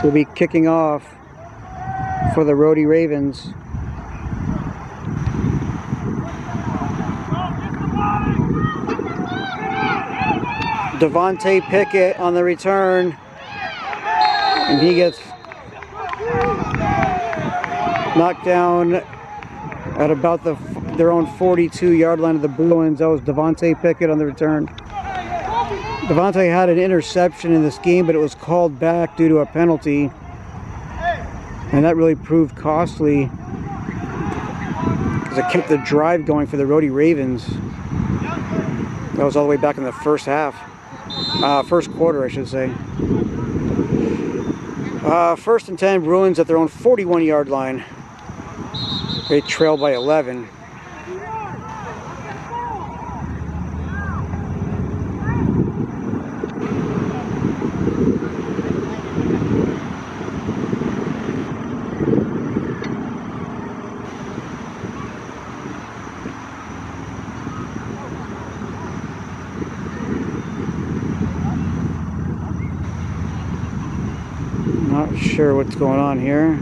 will be kicking off for the Rhody Ravens. Devontae Pickett on the return, and he gets knocked down at about their own 42-yard line of the Bruins. That was Devontae Pickett on the return. Devontae had an interception in this game, but it was called back due to a penalty, and that really proved costly because it kept the drive going for the Rhody Ravens. That was all the way back in the first quarter, I should say. First and 10, Bruins at their own 41-yard line. They trail by 11. Not sure what's going on here.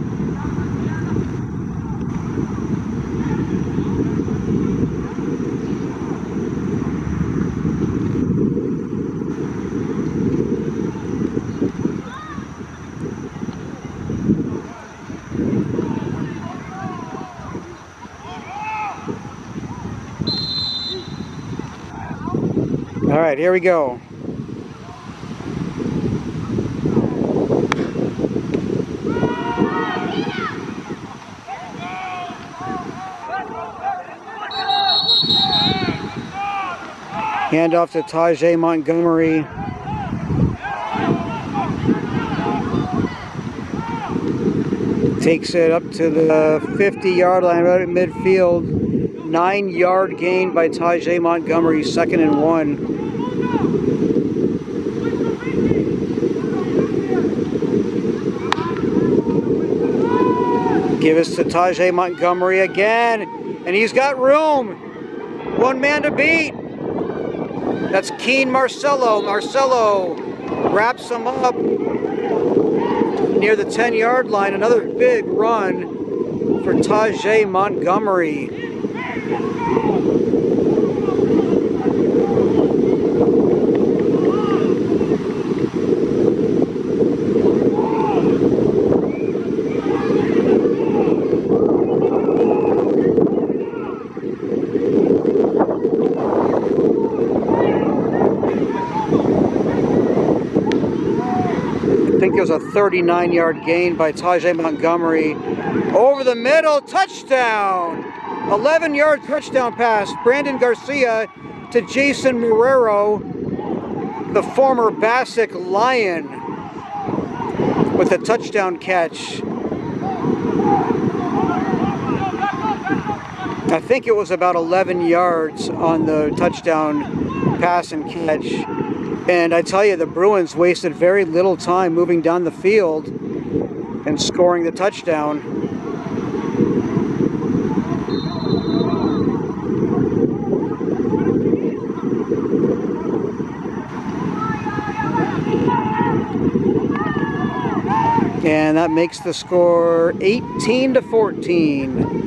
All right, here we go. Handoff to Tajay Montgomery. Takes it up to the 50-yard line, right at midfield. 9-yard gain by Tajay Montgomery, 2nd and 1. Give us to Tajay Montgomery again, and he's got room. One man to beat. That's Keen Marcello. Marcello wraps him up near the 10-yard line. Another big run for Tajay Montgomery. think it was a 39-yard gain by Tajay Montgomery. Over the middle, touchdown! 11-yard touchdown pass. Brandon Garcia to Jason Marrero, the former Bassick Lion, with a touchdown catch. I think it was about 11 yards on the touchdown pass and catch. And I tell you, the Bruins wasted very little time moving down the field and scoring the touchdown. And that makes the score 18-14.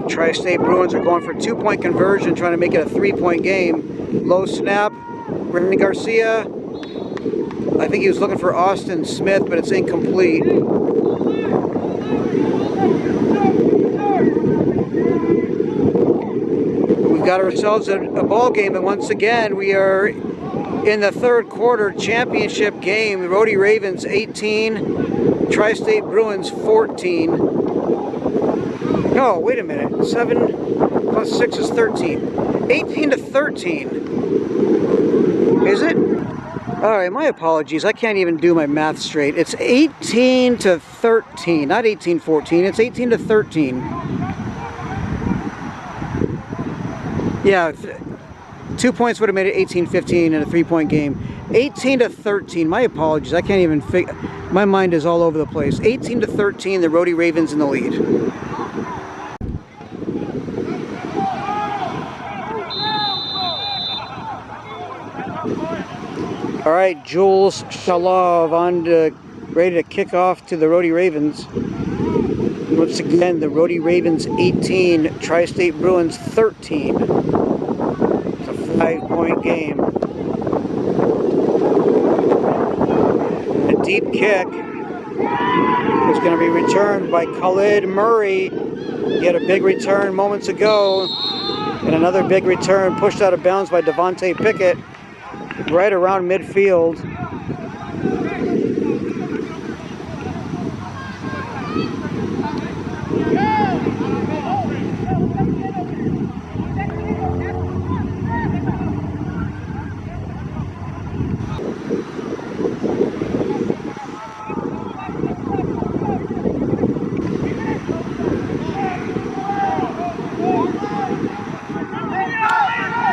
Tri-State Bruins are going for 2-point conversion, trying to make it a 3-point game. Low snap, Brandon Garcia. I think he was looking for Austin Smith, but it's incomplete. We've got ourselves a ball game, and once again, we are in the third quarter championship game. Rhody Ravens 18, Tri-State Bruins 14. No, wait a minute. 7 plus 6 is 13. 18-13. Is it? Alright, my apologies. I can't even do my math straight. It's 18-13, not 18-14. It's 18-13. Yeah, 2 points would have made it 18-15 in a 3-point game. 18-13. My apologies. I can't even figure. My mind is all over the place. 18-13. The Rhody Ravens in the lead. All right, Jules Shalov ready to kick off to the Rhody Ravens. Once again, the Rhody Ravens 18, Tri-State Bruins 13. It's a 5-point game. A deep kick is going to be returned by Khalid Murray. He had a big return moments ago, and another big return pushed out of bounds by Devontae Pickett. Right around midfield.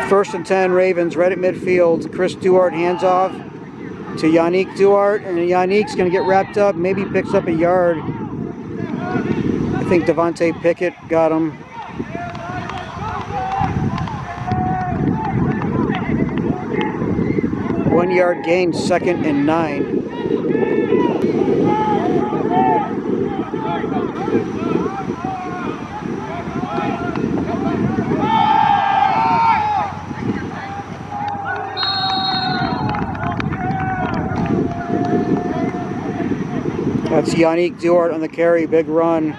First and 10 Ravens, right at midfield. Chris Duarte hands off to Yannick Duarte, and Yannick's going to get wrapped up. Maybe picks up a yard. I think Devontae Pickett got him. One-yard gain, 2nd and 9. That's Yannick Duarte on the carry. Big run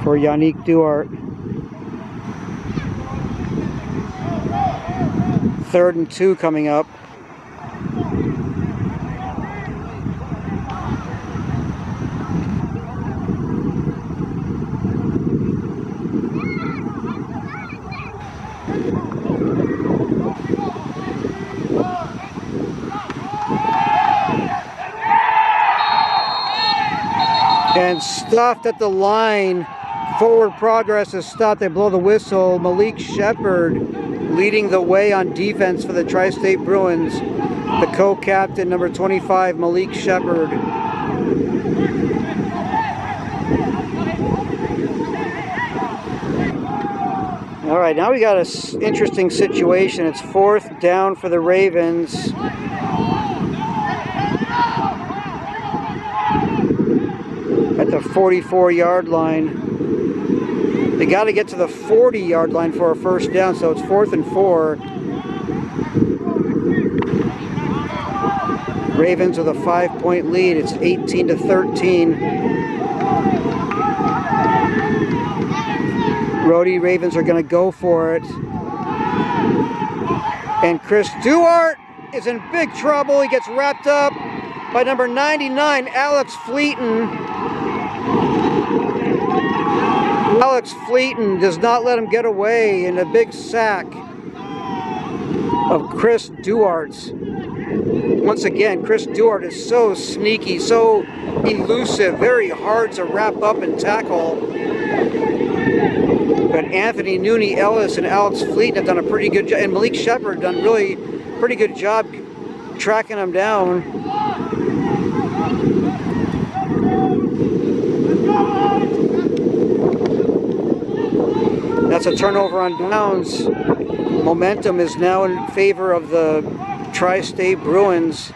for Yannick Duarte. 3rd and 2 coming up. And stuffed at the line. Forward progress is stopped. They blow the whistle. Malik Shepard leading the way on defense for the Tri-State Bruins. The co-captain, number 25, Malik Shepard. All right, now we got an interesting situation. It's 4th down for the Ravens. At the 44-yard line. They got to get to the 40-yard line for a first down, so it's 4th and 4. Ravens with a 5-point lead. It's 18-13. Rhody Ravens are going to go for it. And Chris Duarte is in big trouble. He gets wrapped up by number 99, Alex Fleeton. Alex Fleeton does not let him get away in a big sack of Chris Duarte. Once again, Chris Duarte is so sneaky, so elusive, very hard to wrap up and tackle. But Anthony Nooney Ellis and Alex Fleeton have done a pretty good job, and Malik Shepard done really pretty good job tracking him down. That's a turnover on downs. Momentum is now in favor of the Tri-State Bruins.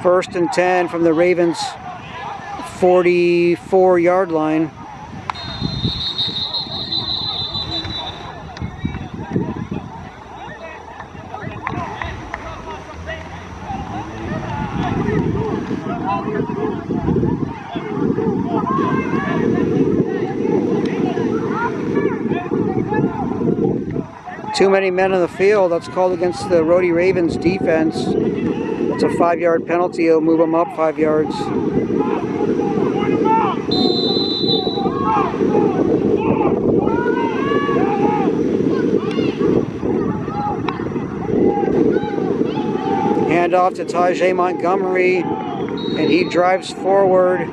1st and 10 from the Ravens' 44-yard line. Too many men on the field. That's called against the Rhody Ravens defense. It's a 5-yard penalty. It'll move them up 5 yards. Hand off to Tajay Montgomery, and he drives forward.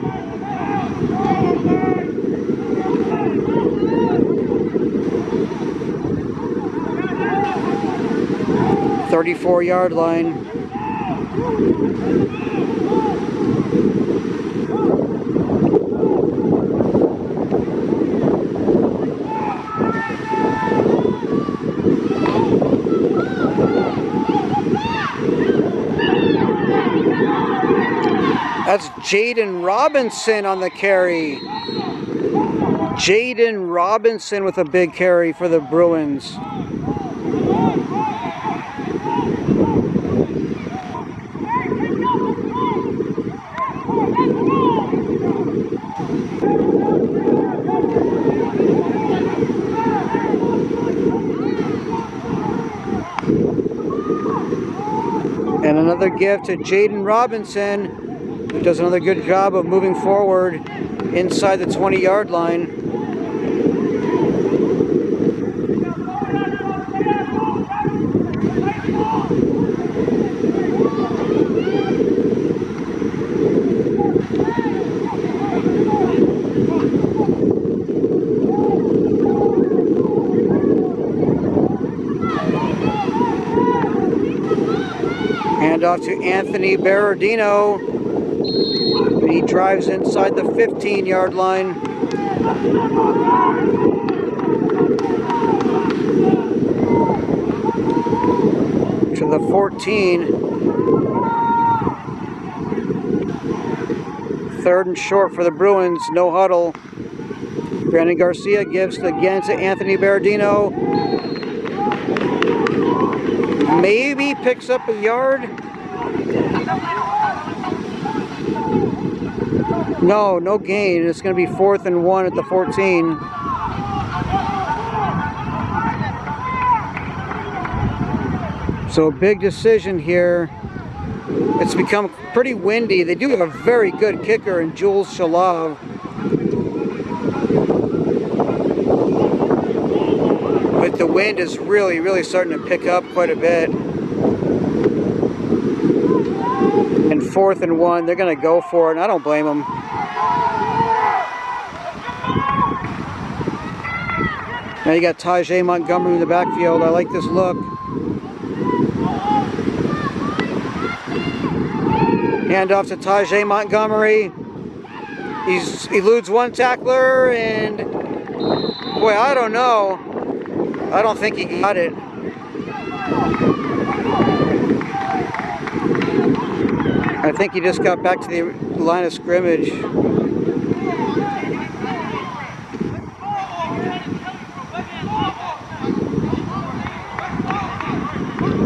.34-yard line. That's Jaden Robinson on the carry. Jaden Robinson with a big carry for the Bruins. And another gift to Jaden Robinson, who does another good job of moving forward inside the 20-yard line. Off to Anthony Berardino. He drives inside the 15-yard line. To the 14. 3rd and short for the Bruins. No huddle. Brandon Garcia gives again to Anthony Berardino. Maybe picks up a yard. No gain. It's going to be 4th and 1 at the 14. So a big decision here. It's become pretty windy. They do have a very good kicker in Jules Shalov. But the wind is really starting to pick up quite a bit. And 4th and 1, they're going to go for it, and I don't blame them. Now you got Tajay Montgomery in the backfield. I like this look. Hand off to Tajay Montgomery. He eludes one tackler, and boy, I don't know. I don't think he got it. I think he just got back to the line of scrimmage.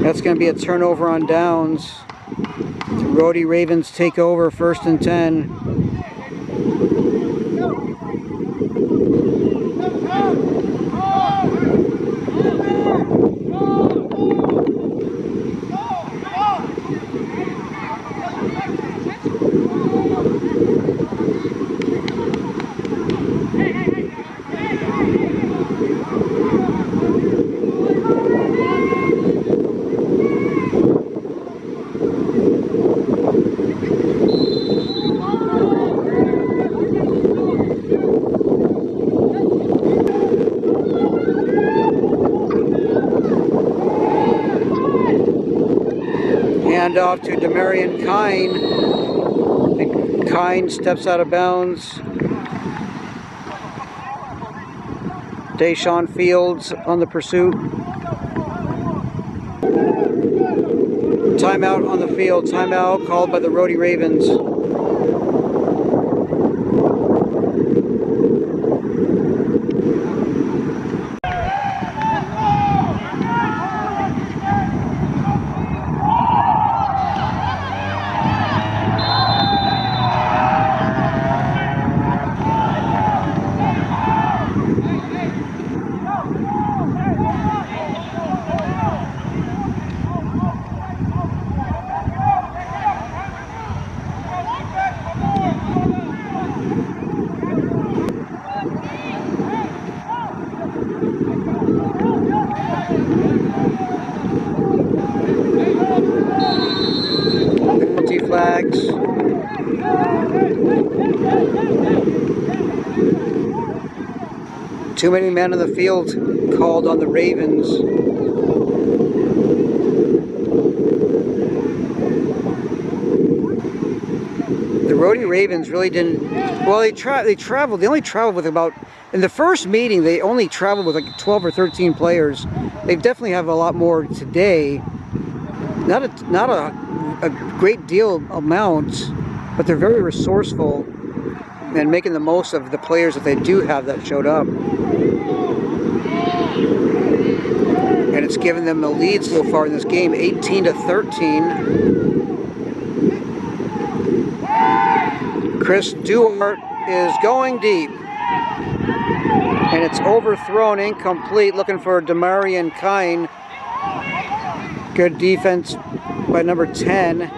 That's going to be a turnover on downs. The Rhody Ravens take over 1st and 10. Handoff to Demarion Kine. And Kine steps out of bounds. Deshaun Fields on the pursuit. Timeout on the field. Timeout called by the Rhody Ravens. Flags. Too many men on the field called on the Ravens. The Rhody Ravens really didn't, well, they traveled, they only traveled with about, in the first meeting they only traveled with like 12 or 13 players. They definitely have a lot more today. Not a great deal amount, but they're very resourceful and making the most of the players that they do have that showed up. And it's given them the lead so far in this game, 18-13. Chris Duart is going deep. And it's overthrown, incomplete, looking for Demarion Kine. Good defense by number 10.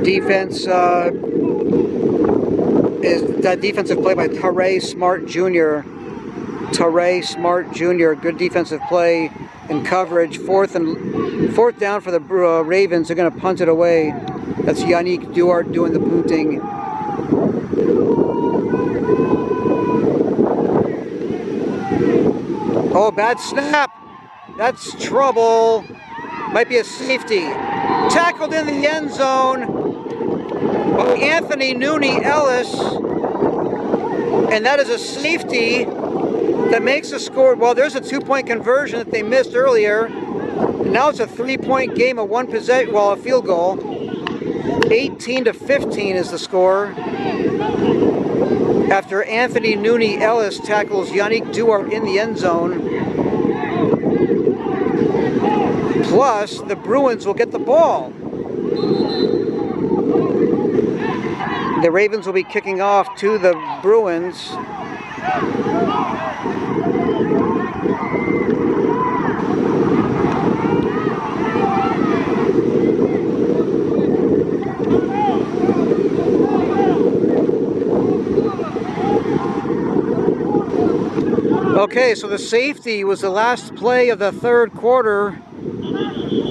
Defense is that defensive play by Taray Smart Jr. Taray Smart Jr. Good defensive play and coverage. Fourth down for the Ravens. They're going to punt it away. That's Yannick Duart doing the punting. Oh, bad snap. That's trouble. Might be a safety. Tackled in the end zone by Anthony Nooney Ellis. And that is a safety that makes the score. Well, there's a 2-point conversion that they missed earlier. And now it's a 3-point game, a one possession, well, a field goal. 18-15 is the score. After Anthony Nooney Ellis tackles Yannick Duart in the end zone. Plus, the Bruins will get the ball. The Ravens will be kicking off to the Bruins. Okay, so the safety was the last play of the third quarter.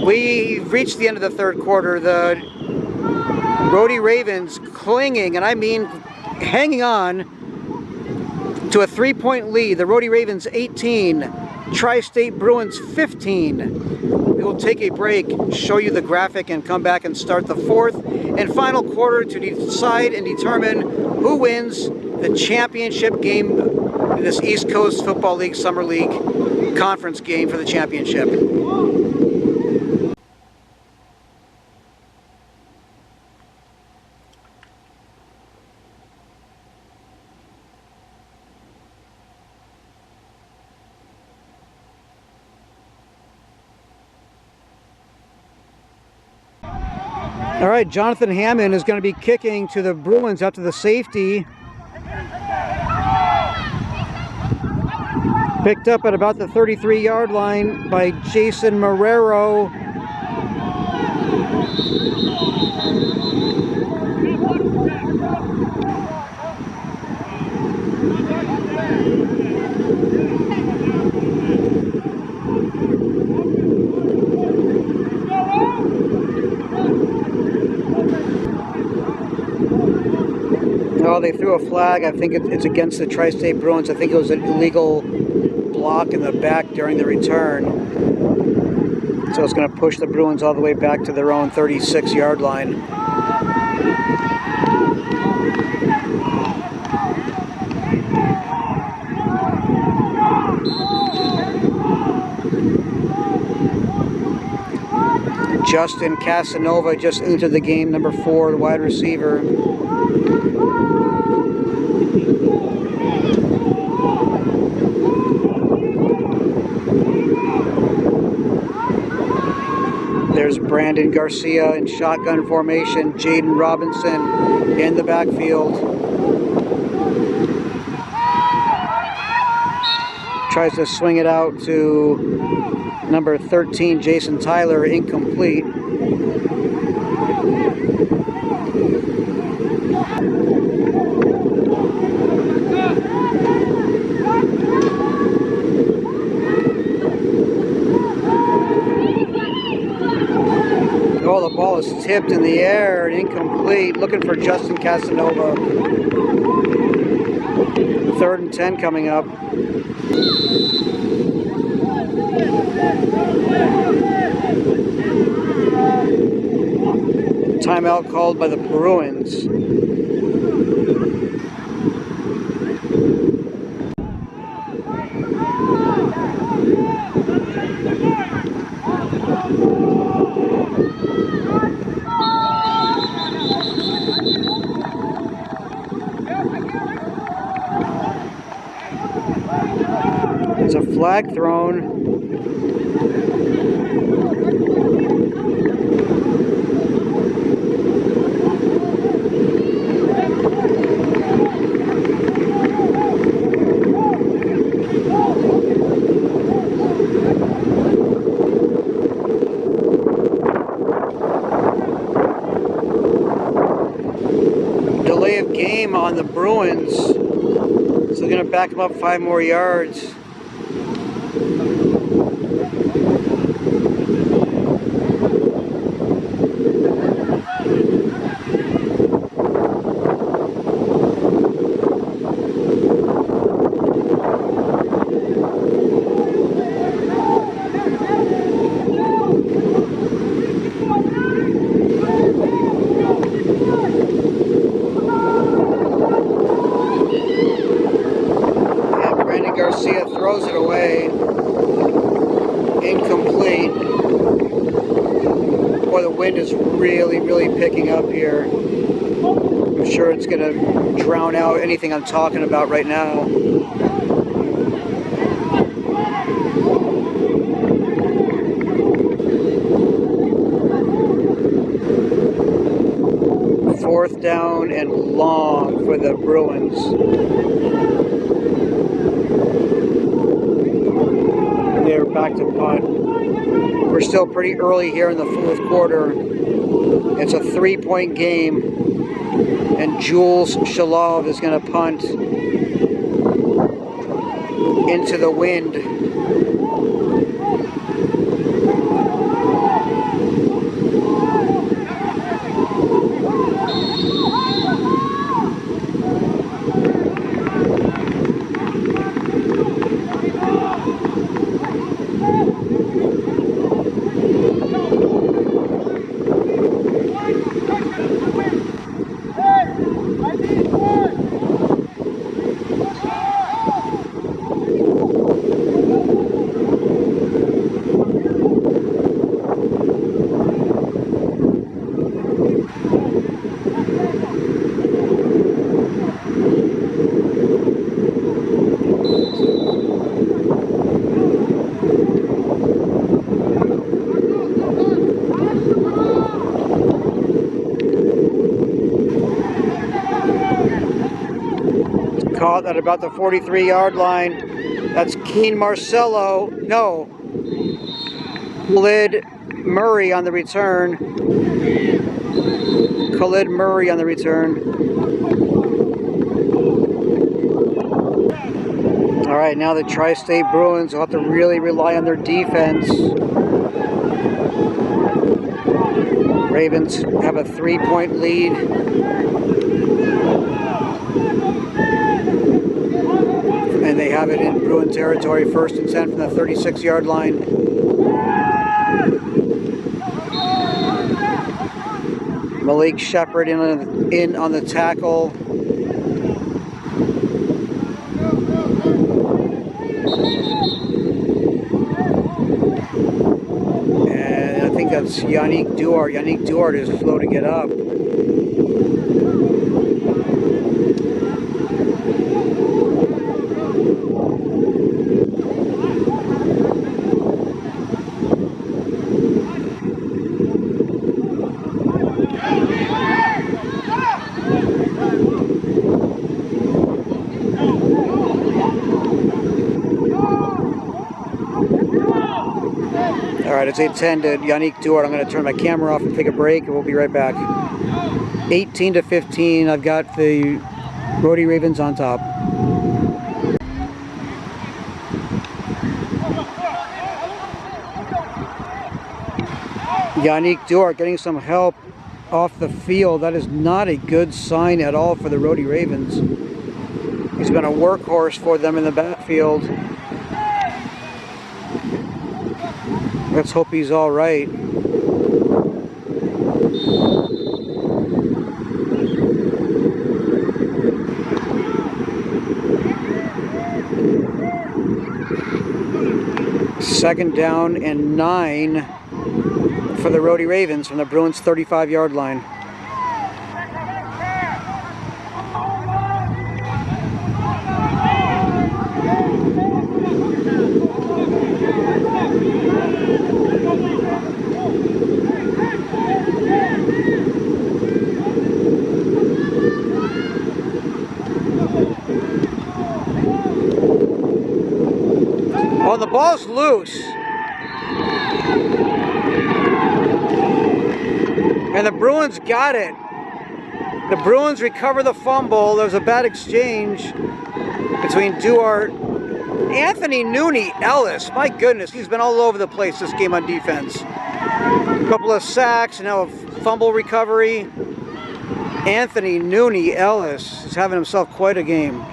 We've reached the end of the third quarter. The Rhody Ravens clinging, and I mean hanging on to a 3-point lead. The Rhody Ravens 18, Tri-State Bruins 15. We will take a break, show you the graphic, and come back and start the fourth and final quarter to decide and determine who wins the championship game in this East Coast Football League Summer League conference game for the championship. All right, Jonathan Hammond is going to be kicking to the Bruins after the safety. Picked up at about the 33-yard line by Jason Marrero. Well, they threw a flag. I think it's against the Tri-State Bruins. I think it was an illegal block in the back during the return. So it's going to push the Bruins all the way back to their own 36-yard line. Justin Casanova just entered the game, number 4, the wide receiver. There's Brandon Garcia in shotgun formation, Jaden Robinson in the backfield. Tries to swing it out to number 13, Jason Tyler, incomplete. Oh, the ball is tipped in the air and incomplete. Looking for Justin Casanova. 3rd and 10 coming up. Timeout called by the Bruins. There's a flag thrown. Delay of game on the Bruins. So they're going to back them up 5 more yards. Garcia throws it away. Incomplete. Boy, the wind is really picking up here. I'm sure it's going to drown out anything I'm talking about right now. Fourth down and long for the Bruins. They're back to punt. We're still pretty early here in the 4th quarter. It's a 3-point game, and Jules Shalov is going to punt into the wind. Caught at about the 43-yard line. That's Keen Marcello. No. Khalid Murray on the return. Khalid Murray on the return. All right, now the Tri-State Bruins will have to really rely on their defense. Ravens have a 3-point lead. have it in Bruin territory, 1st and 10 from the 36-yard line. Malik Shepard in on the tackle. And I think that's Yannick Duarte. Yannick Duarte is slow to get up. Alright, it's 8:10 to Yannick Duarte. I'm going to turn my camera off and take a break, and we'll be right back. 18 to 15, I've got the Rhody Ravens on top. Yannick Duarte getting some help off the field. That is not a good sign at all for the Rhody Ravens. He's been a workhorse for them in the backfield. Let's hope he's all right. Second down and 9 for the Rhody Ravens from the Bruins 35-yard line. Oh, the ball's loose. And the Bruins got it. The Bruins recover the fumble. There's a bad exchange between Duarte. Anthony Nooney Ellis, my goodness, he's been all over the place this game on defense. A couple of sacks, and now a fumble recovery. Anthony Nooney Ellis is having himself quite a game.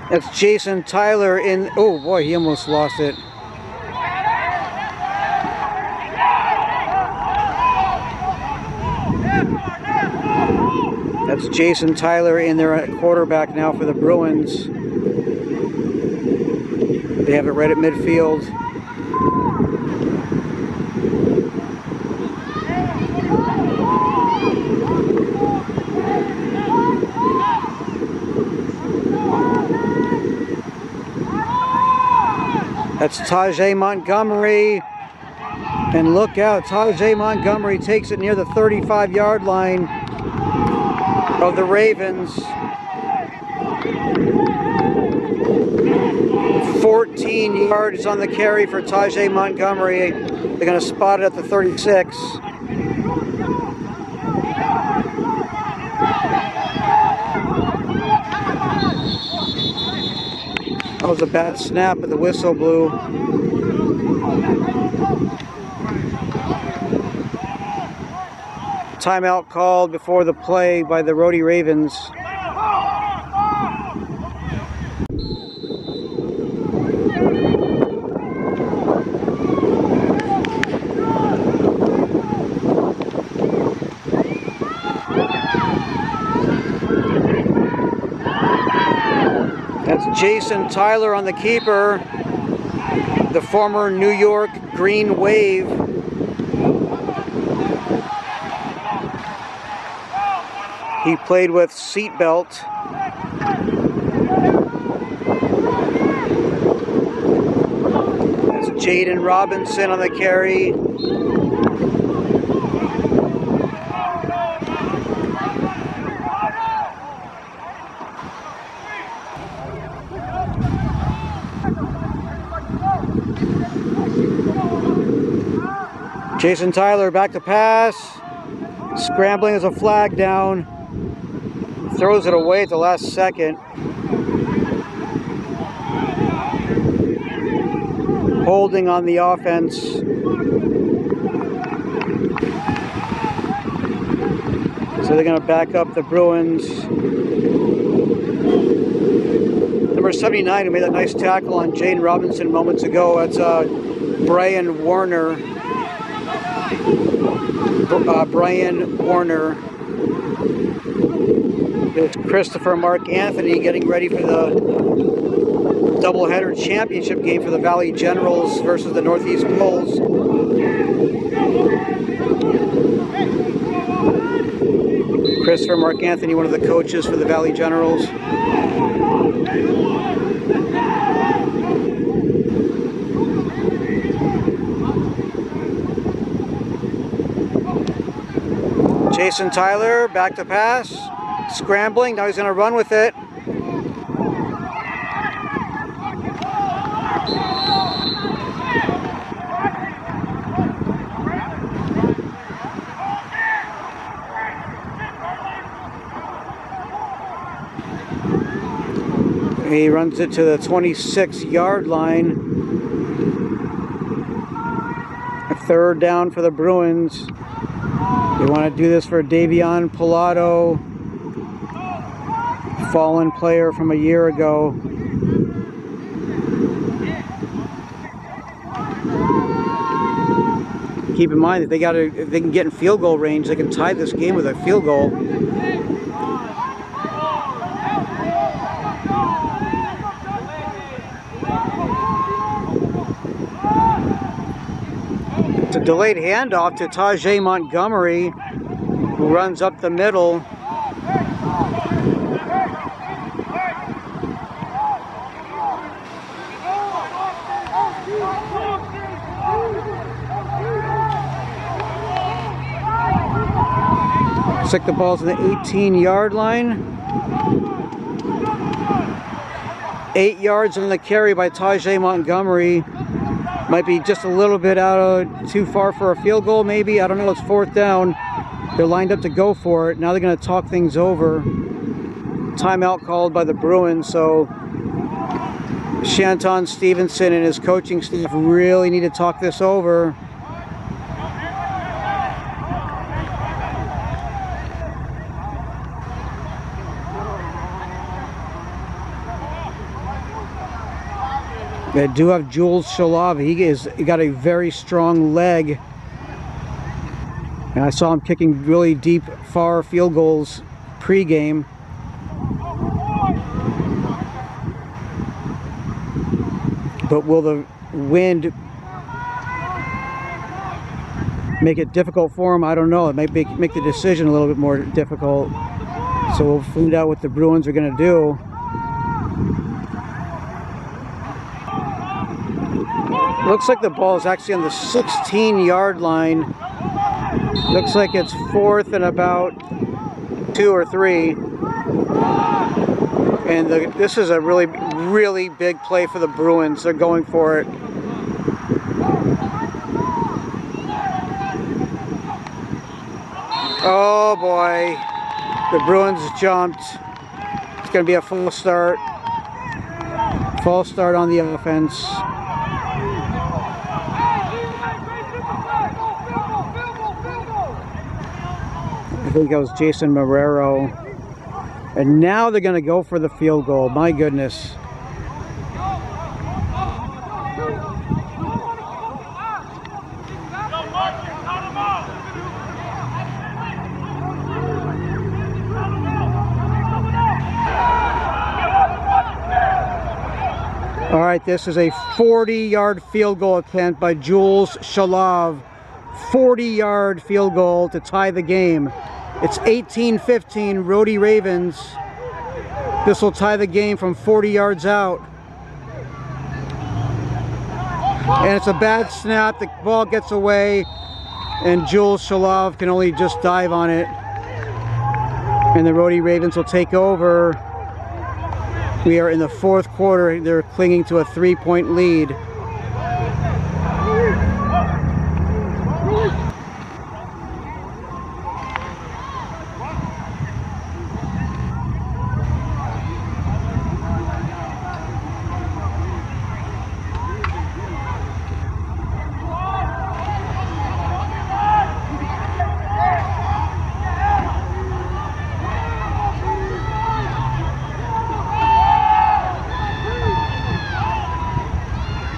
That's Jason Tyler in, oh boy, he almost lost it. That's Jason Tyler in there at quarterback now for the Bruins. They have it right at midfield. That's Tajay Montgomery. And look out, Tajay Montgomery takes it near the 35-yard line of the Ravens. 14 yards on the carry for Tajay Montgomery. They're going to spot it at the 36. That was a bad snap, but the whistle blew. Timeout called before the play by the Rhody Ravens. That's Jason Tyler on the keeper, the former New York Green Wave. He played with Seatbelt. Jaden Robinson on the carry. Jason Tyler back to pass. Scrambling as a flag down. Throws it away at the last second. Holding on the offense. So they're going to back up the Bruins. Number 79, who made that nice tackle on Jaden Robinson moments ago. That's Brian Warner. Brian Warner. It's Christopher Mark Anthony getting ready for the doubleheader championship game for the Valley Generals versus the Northeast Bulls. Christopher Mark Anthony, one of the coaches for the Valley Generals. Jason Tyler back to pass. Scrambling, now he's going to run with it. He runs it to the 26-yard line. A third down for the Bruins. They want to do this for Davion Pilato, fallen player from a year ago. Keep in mind that if they can get in field goal range, they can tie this game with a field goal. It's a delayed handoff to Tajay Montgomery, who runs up the middle. Looks like the ball's on the 18-yard line. 8 yards on the carry by Tajay Montgomery. Might be just a little bit too far for a field goal, maybe. I don't know. It's fourth down. They're lined up to go for it. Now they're going to talk things over. Timeout called by the Bruins, so Shanton Stevenson and his coaching staff really need to talk this over. They do have Jules Shalav. He got a very strong leg. And I saw him kicking really deep, far field goals pre-game. But will the wind make it difficult for him? I don't know. It might make the decision a little bit more difficult. So we'll find out what the Bruins are going to do. Looks like the ball is actually on the 16-yard line. Looks like it's fourth and about 2 or 3. And this is a really, really big play for the Bruins. They're going for it. Oh boy. The Bruins jumped. It's going to be a full start. Full start on the offense. I think that was Jason Marrero. And now they're going to go for the field goal. My goodness. All right, this is a 40-yard field goal attempt by Jules Shalav. 40-yard field goal to tie the game. It's 18-15, Rhody Ravens. This will tie the game from 40 yards out. And it's a bad snap. The ball gets away, and Jules Shalov can only just dive on it. And the Rhody Ravens will take over. We are in the fourth quarter. They're clinging to a 3-point lead.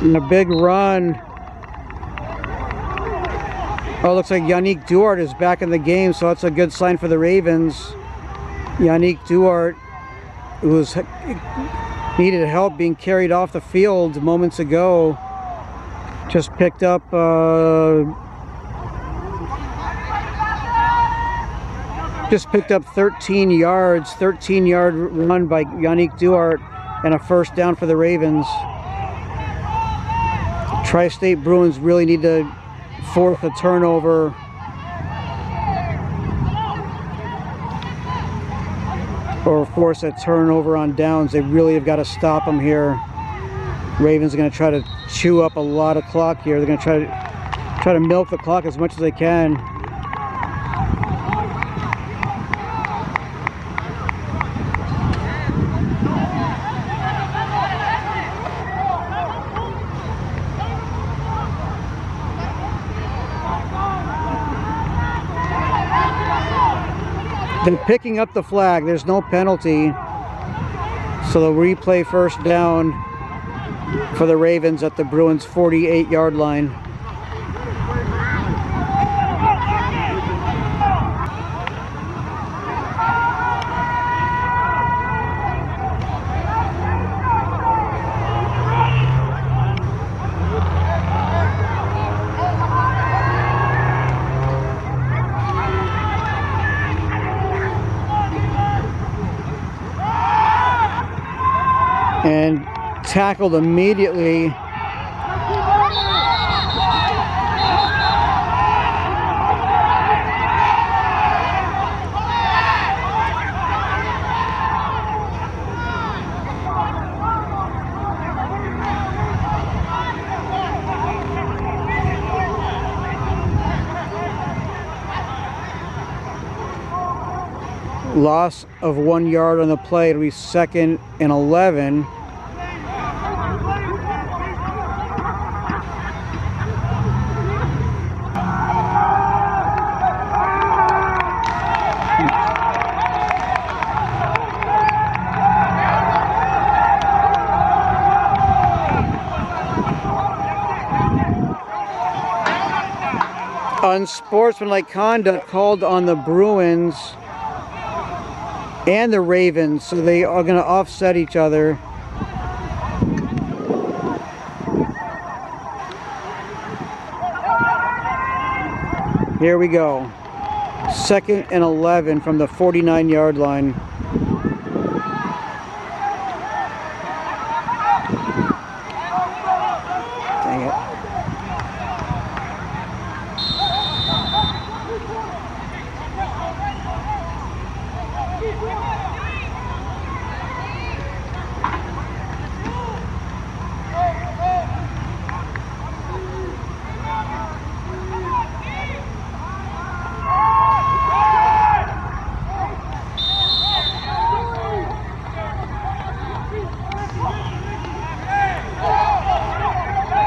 And a big run. Oh, looks like Yannick Duarte is back in the game, so that's a good sign for the Ravens. Yannick Duarte, who needed help being carried off the field moments ago, just picked up 13 yards, 13-yard run by Yannick Duarte, and a first down for the Ravens. Tri-State Bruins really need to force a turnover. Or force a turnover on downs. They really have got to stop them here. Ravens are going to try to chew up a lot of clock here. They're going to try to milk the clock as much as they can. They're picking up the flag. There's no penalty. So they'll replay first down for the Ravens at the Bruins' 48-yard line. And tackled immediately. Loss of 1 yard on the play. It'll be 2nd and 11. Unsportsmanlike conduct called on the Bruins and the Ravens, so they are going to offset each other. Here we go. 2nd and 11 from the 49-yard line. Dang it.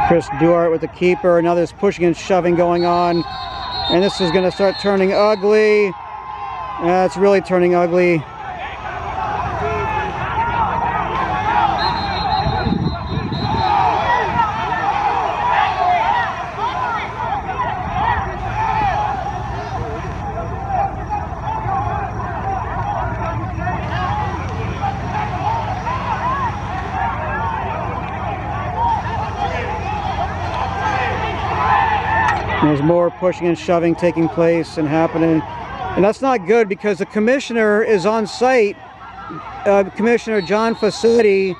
Chris Duarte with the keeper. Now there's pushing and shoving going on. And this is going to start turning ugly. It's really turning ugly. There's more pushing and shoving taking place and happening. And that's not good because the commissioner is on site, Commissioner John Faccetti,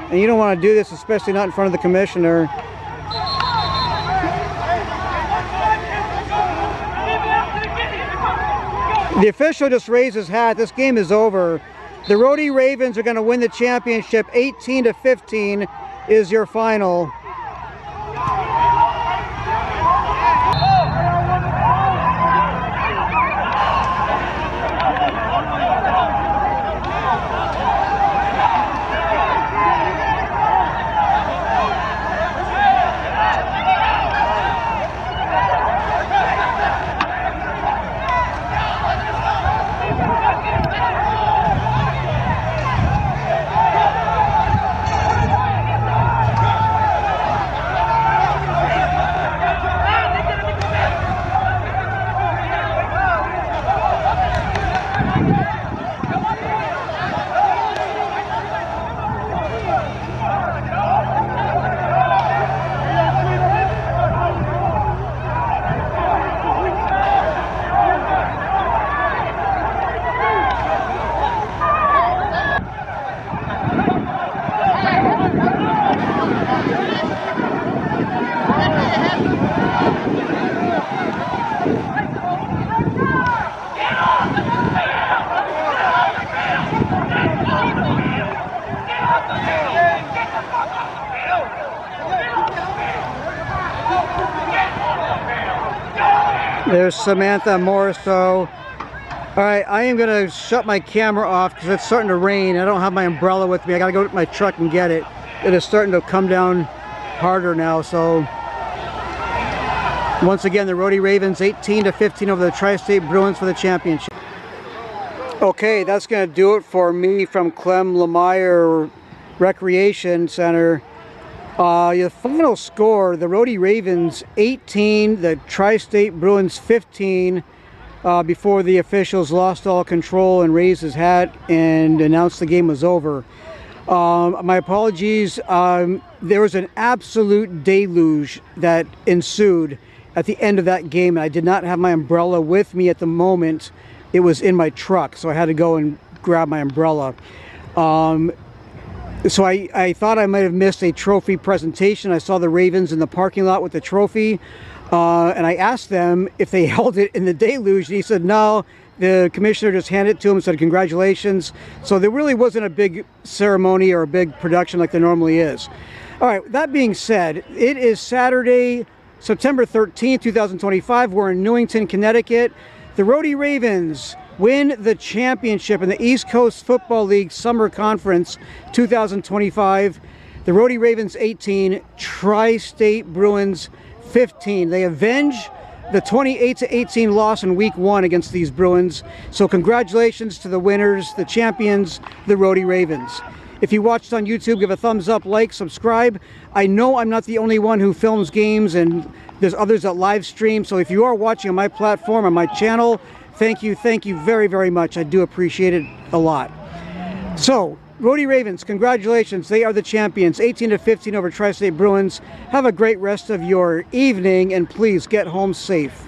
and you don't want to do this, especially not in front of the commissioner. The official just raised his hat. This game is over. The Rhody Ravens are going to win the championship. 18-15 is your final. There's Samantha Morriso. Alright, I am going to shut my camera off because it's starting to rain. I don't have my umbrella with me. I got to go to my truck and get it. It is starting to come down harder now. So, once again, the Rhody Ravens 18-15 over the Tri-State Bruins for the championship. Okay, that's going to do it for me from Clem, Lemire Recreation Center. The final score, the Rhody Ravens 18, the Tri-State Bruins 15, before the officials lost all control and raised his hat and announced the game was over. My apologies, there was an absolute deluge that ensued at the end of that game, and I did not have my umbrella with me at the moment. It was in my truck, so I had to go and grab my umbrella. So I thought I might have missed a trophy presentation. I saw the Ravens in the parking lot with the trophy, and I asked them if they held it in the deluge, and he said no. The commissioner just handed it to him and said congratulations. So there really wasn't a big ceremony or a big production like there normally is. All right, that being said, it is Saturday, September 13th, 2025. We're in Newington, Connecticut. The Rhody Ravens win the championship in the East Coast Football League Summer Conference 2025. The Rhody Ravens 18, Tri-State Bruins 15. They avenge the 28-18 loss in week 1 against these Bruins. So congratulations to the winners, the champions, the Rhody Ravens. If you watched on YouTube, give a thumbs up, like, subscribe. I know I'm not the only one who films games, and there's others that live stream. So if you are watching on my platform, on my channel, thank you very, very much. I do appreciate it a lot. So, Rhody Ravens, congratulations. They are the champions, 18-15 over Tri-State Bruins. Have a great rest of your evening, and please get home safe.